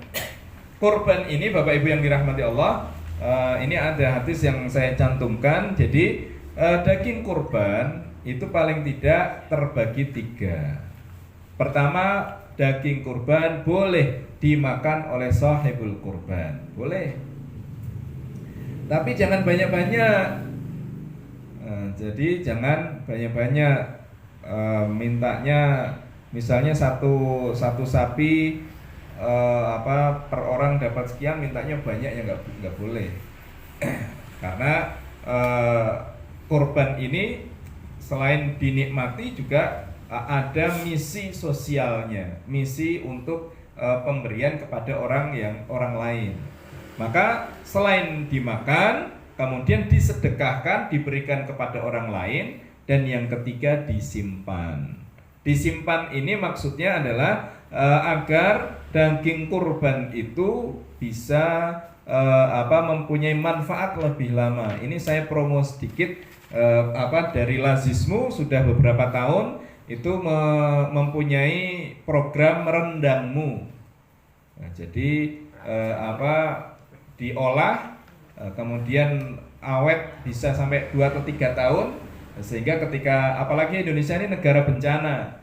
kurban ini Bapak Ibu yang dirahmati Allah, ini ada hadis yang saya cantumkan. Jadi daging kurban itu paling tidak terbagi 3. Pertama, daging kurban boleh dimakan oleh sahibul kurban, boleh. Tapi jangan banyak-banyak. Jadi jangan banyak-banyak mintanya, misalnya satu sapi per orang dapat sekian, mintanya banyak, ya nggak boleh. Karena kurban ini selain dinikmati juga ada misi sosialnya, misi untuk pemberian kepada orang lain. Maka selain dimakan, kemudian disedekahkan, diberikan kepada orang lain, dan yang ketiga disimpan. Disimpan ini maksudnya adalah agar daging kurban itu bisa mempunyai manfaat lebih lama. Ini saya promo sedikit dari Lazismu sudah beberapa tahun itu mempunyai program rendangmu. Nah, jadi diolah, kemudian awet bisa sampai 2 atau 3 tahun, sehingga ketika apalagi Indonesia ini negara bencana,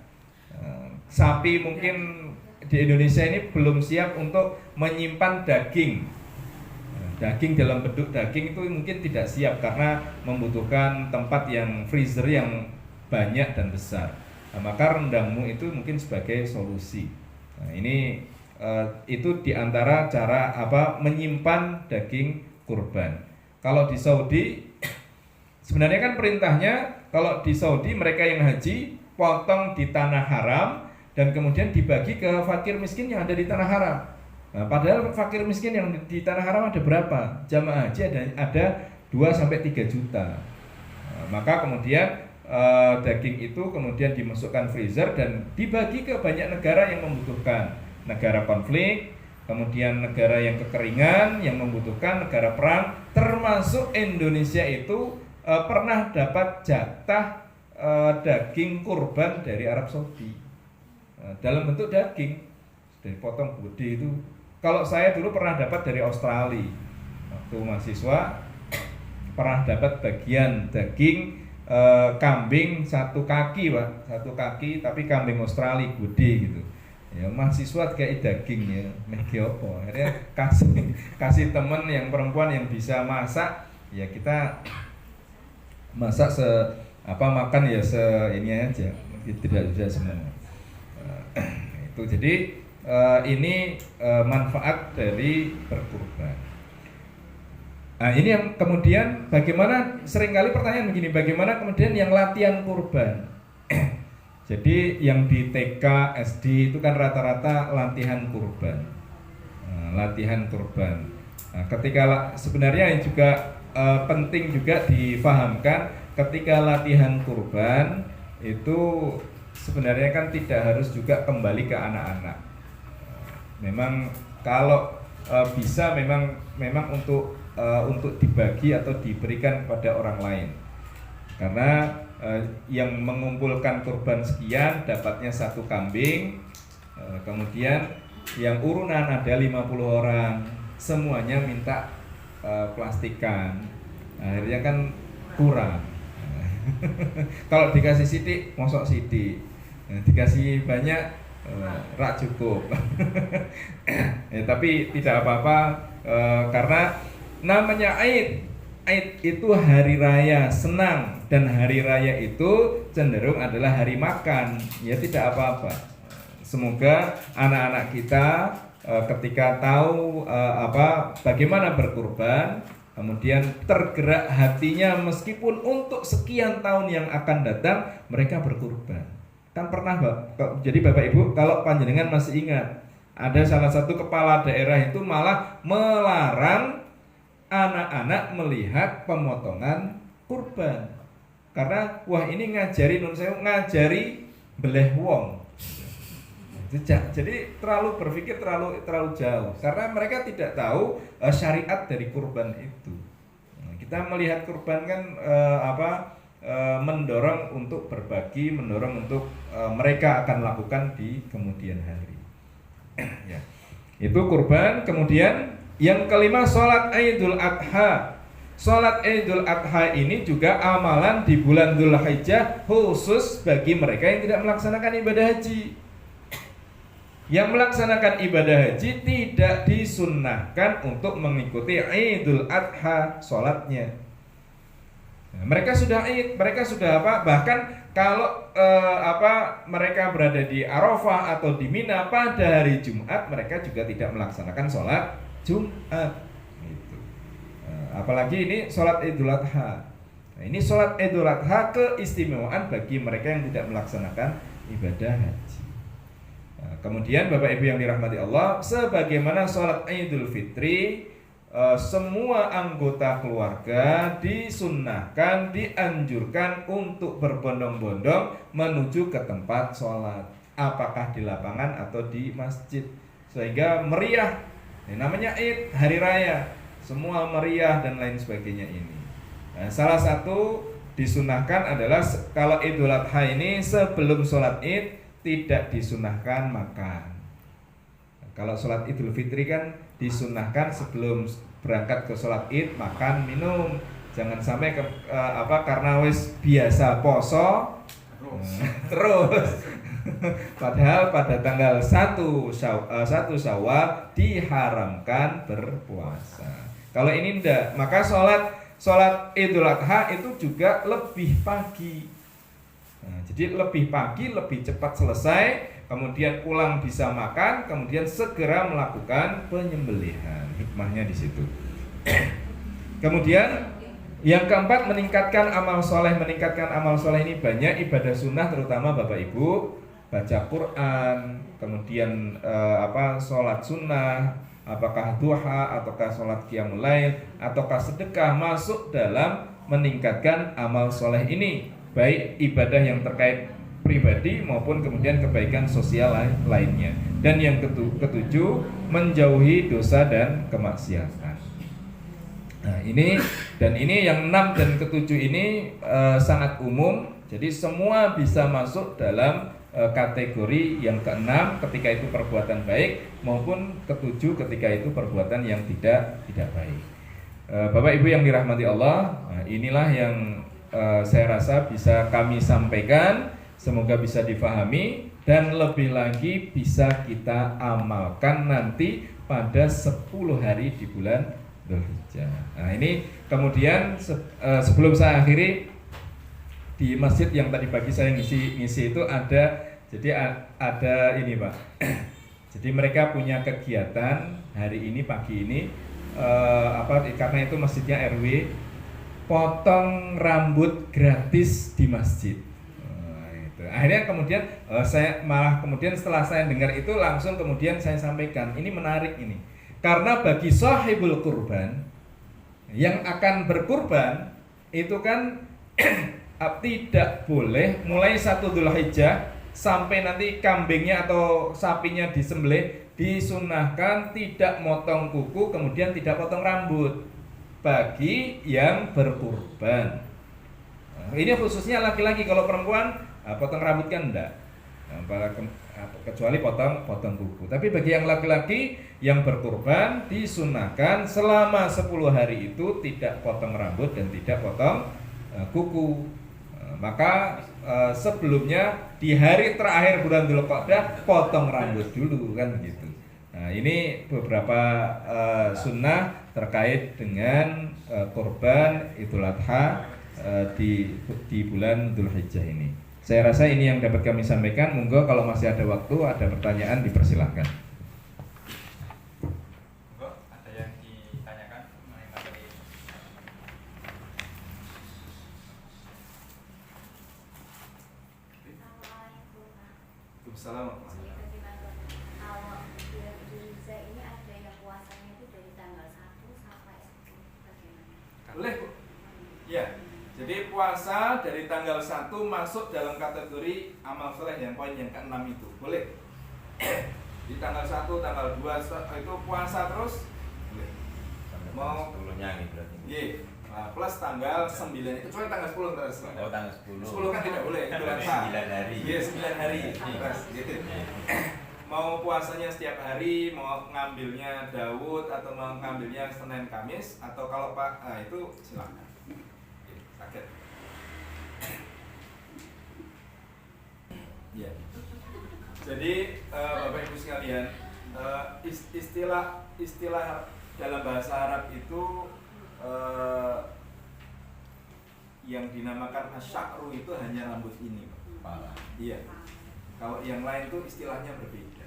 sapi mungkin di Indonesia ini belum siap untuk menyimpan daging dalam bentuk daging, itu mungkin tidak siap karena membutuhkan tempat yang freezer yang banyak dan besar. Nah, maka rendangmu itu mungkin sebagai solusi. Nah, ini itu diantara cara menyimpan daging kurban. Kalau di Saudi sebenarnya kan perintahnya, kalau di Saudi mereka yang haji potong di tanah haram dan kemudian dibagi ke fakir miskin yang ada di tanah haram. Nah, padahal fakir miskin yang di tanah haram ada berapa? Jamaah haji ada 2-3 juta. Nah, maka kemudian daging itu kemudian dimasukkan freezer dan dibagi ke banyak negara yang membutuhkan. Negara konflik, kemudian negara yang kekeringan, yang membutuhkan, negara perang, termasuk Indonesia itu pernah dapat jatah daging kurban dari Arab Saudi dalam bentuk daging dari potong gede itu. Kalau saya dulu pernah dapat dari Australia waktu mahasiswa, pernah dapat bagian daging kambing satu kaki Pak, satu kaki tapi kambing Australia gede gitu. Ya mahasiswa kayak dagingnya, megi opo. Akhirnya kasih temen yang perempuan yang bisa masak, ya kita masak makan ya ini aja, tidak semua. Itu jadi ini manfaat dari berkurban. Nah ini yang kemudian bagaimana, seringkali pertanyaan begini, bagaimana kemudian yang latihan kurban? Jadi yang di TK, SD itu kan rata-rata latihan kurban. Latihan kurban. Nah, ketika sebenarnya yang juga penting juga dipahamkan, ketika latihan kurban itu sebenarnya kan tidak harus juga kembali ke anak-anak. Memang kalau bisa memang untuk dibagi atau diberikan kepada orang lain. Karena yang mengumpulkan kurban sekian dapatnya satu kambing, kemudian yang urunan ada 50 orang, semuanya minta plastikan, akhirnya kan kurang. Kalau dikasih sidik, mosok sidik, dikasih banyak, rak cukup. Ya, tapi tidak apa-apa, karena namanya Aid itu hari raya senang, dan hari raya itu cenderung adalah hari makan. Ya tidak apa-apa. Semoga anak-anak kita ketika tahu bagaimana berkurban, kemudian tergerak hatinya meskipun untuk sekian tahun yang akan datang mereka berkurban. Kan pernah jadi Bapak Ibu kalau panjenengan masih ingat, ada salah satu kepala daerah itu malah melarang anak-anak melihat pemotongan kurban karena wah ini ngajari ngajari beleh wong. Jadi terlalu berpikir terlalu jauh karena mereka tidak tahu syariat dari kurban itu. Kita melihat kurban kan mendorong untuk berbagi, mendorong untuk mereka akan lakukan di kemudian hari. Ya. Itu kurban. Kemudian yang kelima, sholat Idul Adha. Sholat Idul Adha ini juga amalan di bulan Dzulhijjah khusus bagi mereka yang tidak melaksanakan ibadah haji. Yang melaksanakan ibadah haji tidak disunnahkan untuk mengikuti Idul Adha sholatnya. Nah, mereka sudah Id, mereka sudah Bahkan kalau mereka berada di Arafah atau di Mina pada hari Jumat, mereka juga tidak melaksanakan sholat Jumat. Gitu. Apalagi ini sholat Idul Adha. Nah, ini sholat Idul Adha keistimewaan bagi mereka yang tidak melaksanakan ibadah haji. Nah, kemudian Bapak Ibu yang dirahmati Allah, sebagaimana sholat Idul Fitri, semua anggota keluarga disunnahkan, dianjurkan untuk berbondong-bondong menuju ke tempat sholat, apakah di lapangan atau di masjid, sehingga meriah. Ini namanya Id, hari raya, semua meriah dan lain sebagainya ini. Nah, salah satu disunahkan adalah kalau Idul Adha ini sebelum sholat Id tidak disunahkan makan. Nah, kalau sholat Idul Fitri kan disunahkan sebelum berangkat ke sholat Id makan minum. Jangan sampai karena wis biasa poso terus. Padahal pada tanggal 1 Syawal diharamkan berpuasa. Kalau ini enggak, maka sholat Idul Adha itu juga lebih pagi. Nah, jadi lebih pagi, lebih cepat selesai, kemudian pulang bisa makan, kemudian segera melakukan penyembelihan. Hikmahnya di situ. Kemudian yang keempat, meningkatkan amal soleh. Meningkatkan amal soleh ini banyak ibadah sunnah, terutama Bapak Ibu, baca Quran, kemudian sholat sunnah, apakah duha, ataukah sholat qiyamul lail, ataukah sedekah, masuk dalam meningkatkan amal soleh ini. Baik ibadah yang terkait pribadi maupun kemudian kebaikan sosial lainnya. Dan yang ketujuh, menjauhi dosa dan kemaksiatan. Nah, ini yang 6 dan ketujuh ini sangat umum. Jadi semua bisa masuk dalam kategori yang keenam ketika itu perbuatan baik, maupun ketujuh ketika itu perbuatan yang tidak baik. Bapak Ibu yang dirahmati Allah, inilah yang saya rasa bisa kami sampaikan. Semoga bisa difahami dan lebih lagi bisa kita amalkan nanti pada 10 hari di bulan Dzulhijjah. Nah, ini kemudian sebelum saya akhiri, di masjid yang tadi pagi saya ngisi itu ada ini Pak. Jadi mereka punya kegiatan hari ini pagi ini karena itu masjidnya RW, potong rambut gratis di masjid. Akhirnya kemudian setelah saya dengar itu langsung kemudian saya sampaikan, ini menarik ini. Karena bagi sahibul kurban yang akan berkurban itu kan tidak boleh mulai 1 Dzulhijjah sampai nanti kambingnya atau sapinya disembelih, disunahkan tidak motong kuku, kemudian tidak potong rambut bagi yang berkurban. Ini khususnya laki-laki, kalau perempuan potong rambut kan enggak, kecuali potong kuku. Tapi bagi yang laki-laki yang berkurban disunahkan selama 10 hari itu tidak potong rambut dan tidak potong kuku. Maka sebelumnya di hari terakhir bulan Dzulqa'dah potong rambut dulu kan gitu. Nah, ini beberapa sunnah terkait dengan kurban Idul Adha di bulan Dzulhijjah ini. Saya rasa ini yang dapat kami sampaikan. Monggo kalau masih ada waktu, ada pertanyaan, dipersilahkan. Monggo, ada yang ditanyakan mengenai materi? Assalamualaikum. Kalau bulan Dzulhijjah ini ada yang puasanya itu dari tanggal 1 sampai 10, bagaimana? Boleh, Bu? Ya. Jadi puasa dari tanggal 1 masuk dalam kategori amal soleh yang poin yang ke-6 itu. Boleh. Di tanggal 1, tanggal 2 itu puasa terus. Boleh. Mau 10-nya nih berarti. Iya. Plus tanggal 9, kecuali tanggal 10 terus. Oh, tanggal 10. 10 kan tidak boleh, itu kan 9 hari. Iya, 9 hari. Terus gitu. Mau puasanya setiap hari, mau ngambilnya Daud atau mau ngambilnya Senin Kamis, atau kalau Pak itu silakan. Sakit. Ya. Jadi Bapak Ibu sekalian, istilah dalam bahasa Arab itu yang dinamakan asy'ru itu hanya rambut ini, Pak. Iya. Kalau yang lain itu istilahnya berbeda.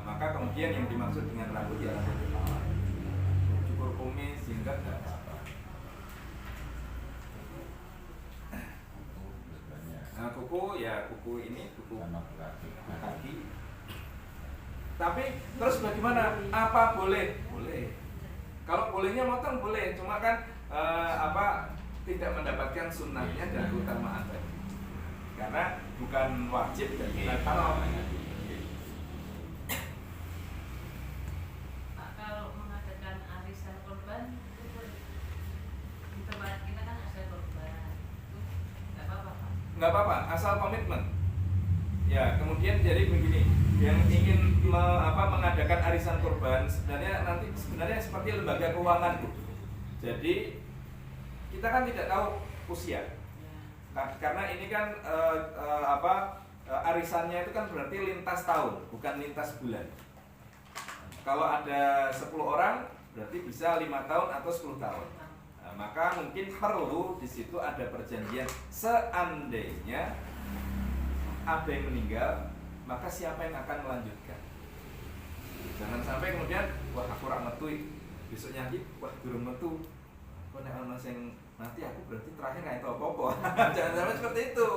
Maka kemudian yang dimaksud dengan rambut ya rambut kepala. Cukur kumis sehingga tidak apa-apa. Nah, kuku ini kuku kaki. Tapi terus bagaimana? Apa boleh? Boleh. Kalau bolehnya motong boleh, cuma kan tidak mendapatkan sunnahnya dan keutamaan tadi. Karena bukan wajib dan bukan haram. Pak, kalau mengadakan arisan kurban itu di tempat kita kan ada kurban, itu nggak apa-apa Pak? Nggak apa-apa, asal komitmen. Ya, kemudian jadi begini, yang ingin mengadakan arisan kurban sebenarnya seperti lembaga keuangan, Bu. Jadi kita kan tidak tahu usia. Karena ini kan arisannya itu kan berarti lintas tahun, bukan lintas bulan. Kalau ada 10 orang berarti bisa 5 tahun atau 10 tahun. Nah, maka mungkin perlu di situ ada perjanjian, seandainya ada yang meninggal, maka siapa yang akan melanjutkan. Jangan sampai kemudian wah aku kurang metu, besoknya lagi wah durung metu. Kok nek ana sing nanti aku berarti terakhir nggak tahu apa-apa. Jangan sampai seperti itu.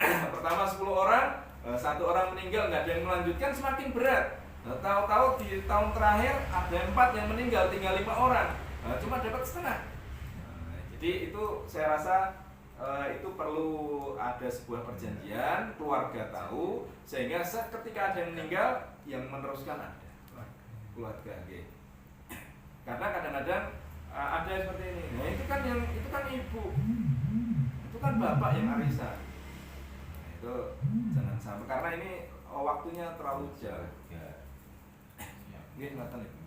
Pertama 10 orang, 1 orang meninggal nggak ada yang melanjutkan, semakin berat. Tahu-tahu di tahun terakhir ada 4 yang meninggal, tinggal 5 orang. Cuma dapat setengah. Jadi itu saya rasa itu perlu ada sebuah perjanjian, keluarga tahu, sehingga ketika ada yang meninggal, yang meneruskan ada keluarga. Okay. Karena kadang-kadang ada seperti ini. Nah, itu kan ibu, itu kan bapak yang arisan. Nah, itu jangan sampai, karena ini waktunya terlalu jauh. Nggih, ngoten Ibu.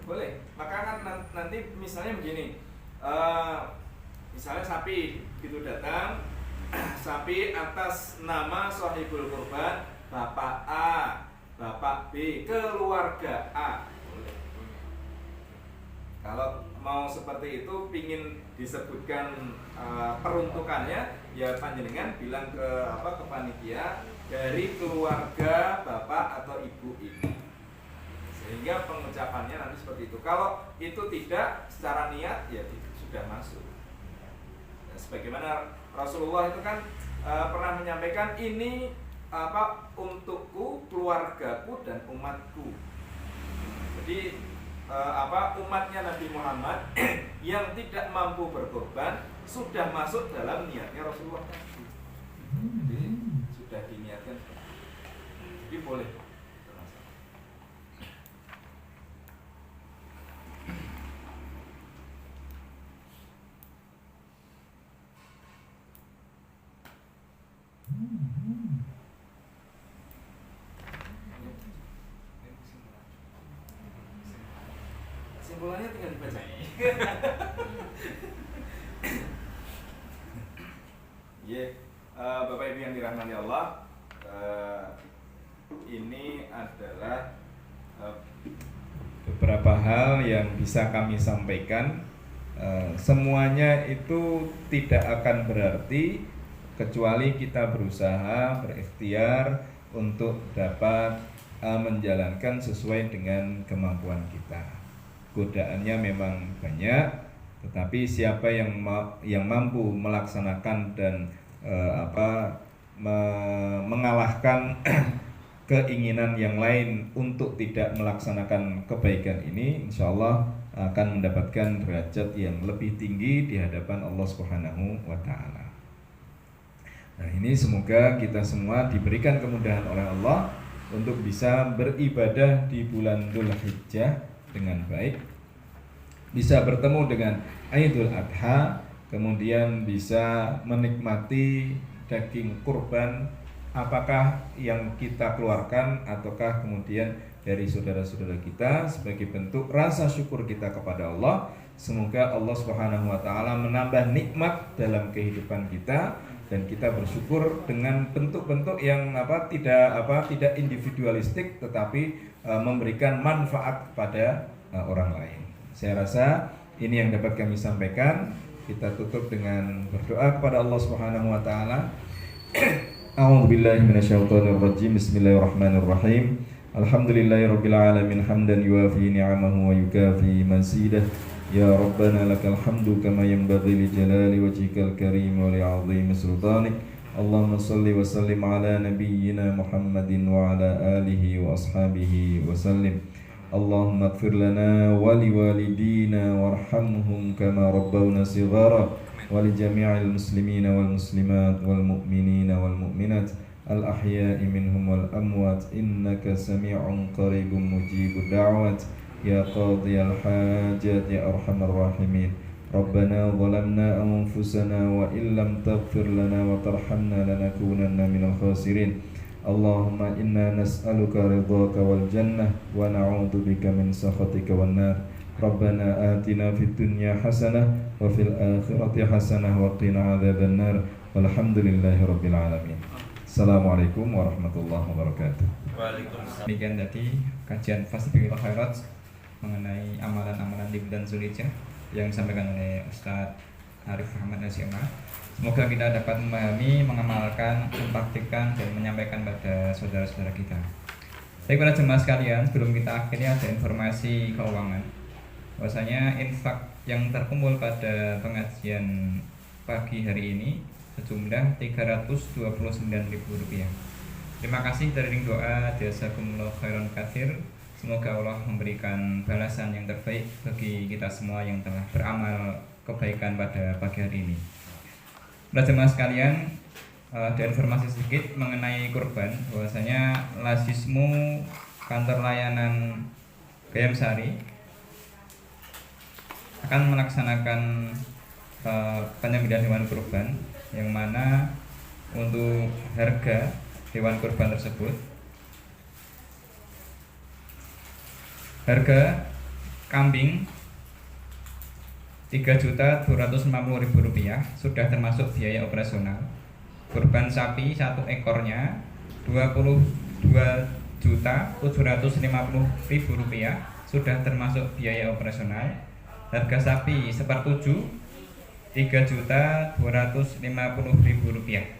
Boleh, maka kan nanti misalnya begini, misalnya sapi gitu datang, sapi atas nama sahibul kurban, bapak A, bapak B, keluarga A. Boleh. Kalau mau seperti itu, pingin disebutkan peruntukannya, ya panjenengan bilang ke panitia dari keluarga bapak atau ibu ini. Sehingga pengucapannya nanti seperti itu. Kalau itu tidak secara niat, ya itu sudah masuk. Nah, sebagaimana Rasulullah itu kan pernah menyampaikan, ini untukku, keluargaku dan umatku. Jadi umatnya Nabi Muhammad yang tidak mampu berkorban sudah masuk dalam niatnya Rasulullah. Jadi sudah diniatkan. Jadi boleh. Kesimpulannya tinggal dibaca. Bapak Ibu yang dirahmati Allah, ini adalah beberapa hal yang bisa kami sampaikan. Semuanya itu tidak akan berarti kecuali kita berusaha, berikhtiar untuk dapat menjalankan sesuai dengan kemampuan kita. Godaannya memang banyak, tetapi siapa yang mampu melaksanakan dan mengalahkan keinginan yang lain untuk tidak melaksanakan kebaikan ini, insya Allah akan mendapatkan derajat yang lebih tinggi di hadapan Allah Subhanahu wa Ta'ala. Nah, ini semoga kita semua diberikan kemudahan oleh Allah untuk bisa beribadah di bulan Dzulhijjah dengan baik, bisa bertemu dengan Idul Adha, kemudian bisa menikmati daging kurban, apakah yang kita keluarkan ataukah kemudian dari saudara-saudara kita, sebagai bentuk rasa syukur kita kepada Allah. Semoga Allah Subhanahu wa Ta'ala menambah nikmat dalam kehidupan kita, dan kita bersyukur dengan bentuk-bentuk yang tidak individualistik, tetapi memberikan manfaat kepada orang lain. Saya rasa ini yang dapat kami sampaikan. Kita tutup dengan berdoa kepada Allah Subhanahu wa Ta'ala. A'udzubillahi minasyaitonirrajim. Bismillahirrahmanirrahim. Alhamdulillahirabbil alamin hamdan yuwafi ni'amahu wa yukafi mazidah. Ya Rabbana lakal hamdu kama yanbaghi li jalali wajhikal karim wa li 'azimi sultanik. Allahumma shalli wa sallim ala nabiyyina Muhammadin wa ala alihi wa ashabihi wa sallim. Allahumma ighfir lana wa liwalidina warhamhum kama rabbawna shighara wa li jami'il muslimina wal muslimat wal mu'minina wal mu'minat al ahya'i minhum wal amwat innaka sami'un qaribun mujibud da'wat ya qadiyal hajat ya arhamar rahimin. Rabbana zalamna anfusana wa illam taghfir lana wa tarhamna lanakunanna minal khasirin. Allahumma inna nas'aluka ridhaka wal jannah wa na'udzubika min sakhatika wan nar. Rabbana atina fid dunya hasanah wa fil akhirati hasanah wa qina adzaban nar. Walhamdulillahi rabbil alamin. Assalamualaikum warahmatullahi wabarakatuh. Demikian tadi kajian Fastabiqul Khairat mengenai amalan-amalan di bulan Zulhijjah yang disampaikan oleh Ustadz Arif Rahman LCMA. Semoga kita dapat memahami, mengamalkan, mempraktikkan, dan menyampaikan pada saudara-saudara kita. Baik para jemaah sekalian, sebelum kita akhiri ada informasi keuangan. Bahwasanya infak yang terkumpul pada pengajian pagi hari ini sejumlah Rp329.000. Terima kasih dari doa jazakumullah khairan katsir. Semoga Allah memberikan balasan yang terbaik bagi kita semua yang telah beramal kebaikan pada pagi hari ini. Para jemaah sekalian, ada informasi sedikit mengenai kurban. Bahwasanya Lazismu kantor layanan Gayam Sari akan melaksanakan penyembelihan hewan kurban, yang mana untuk harga hewan kurban tersebut, harga kambing Rp3.250.000 sudah termasuk biaya operasional. Kurban sapi satu ekornya Rp22.750.000 sudah termasuk biaya operasional. Harga sapi sepertujuh Rp3.250.000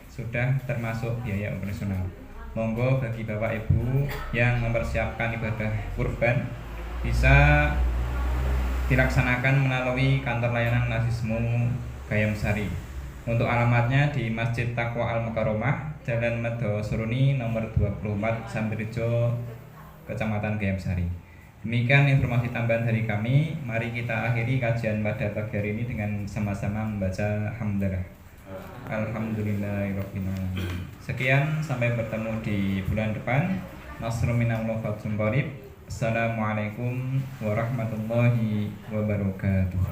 sudah termasuk biaya operasional. Monggo bagi Bapak Ibu yang mempersiapkan ibadah kurban bisa dilaksanakan melalui kantor layanan Lazismu Gayam Sari. Untuk alamatnya di Masjid Taqwa Al Mukarramah, Jalan Medo Suruni nomor 24 Sambrijo, Kecamatan Gayam Sari. Demikian informasi tambahan dari kami. Mari kita akhiri kajian pada pagi hari ini dengan sama-sama membaca hamdalah. Alhamdulillahirabbil alamin. Sekian, sampai bertemu di bulan depan. Nasrun minallah wa fathun qarib. Assalamualaikum warahmatullahi wabarakatuh.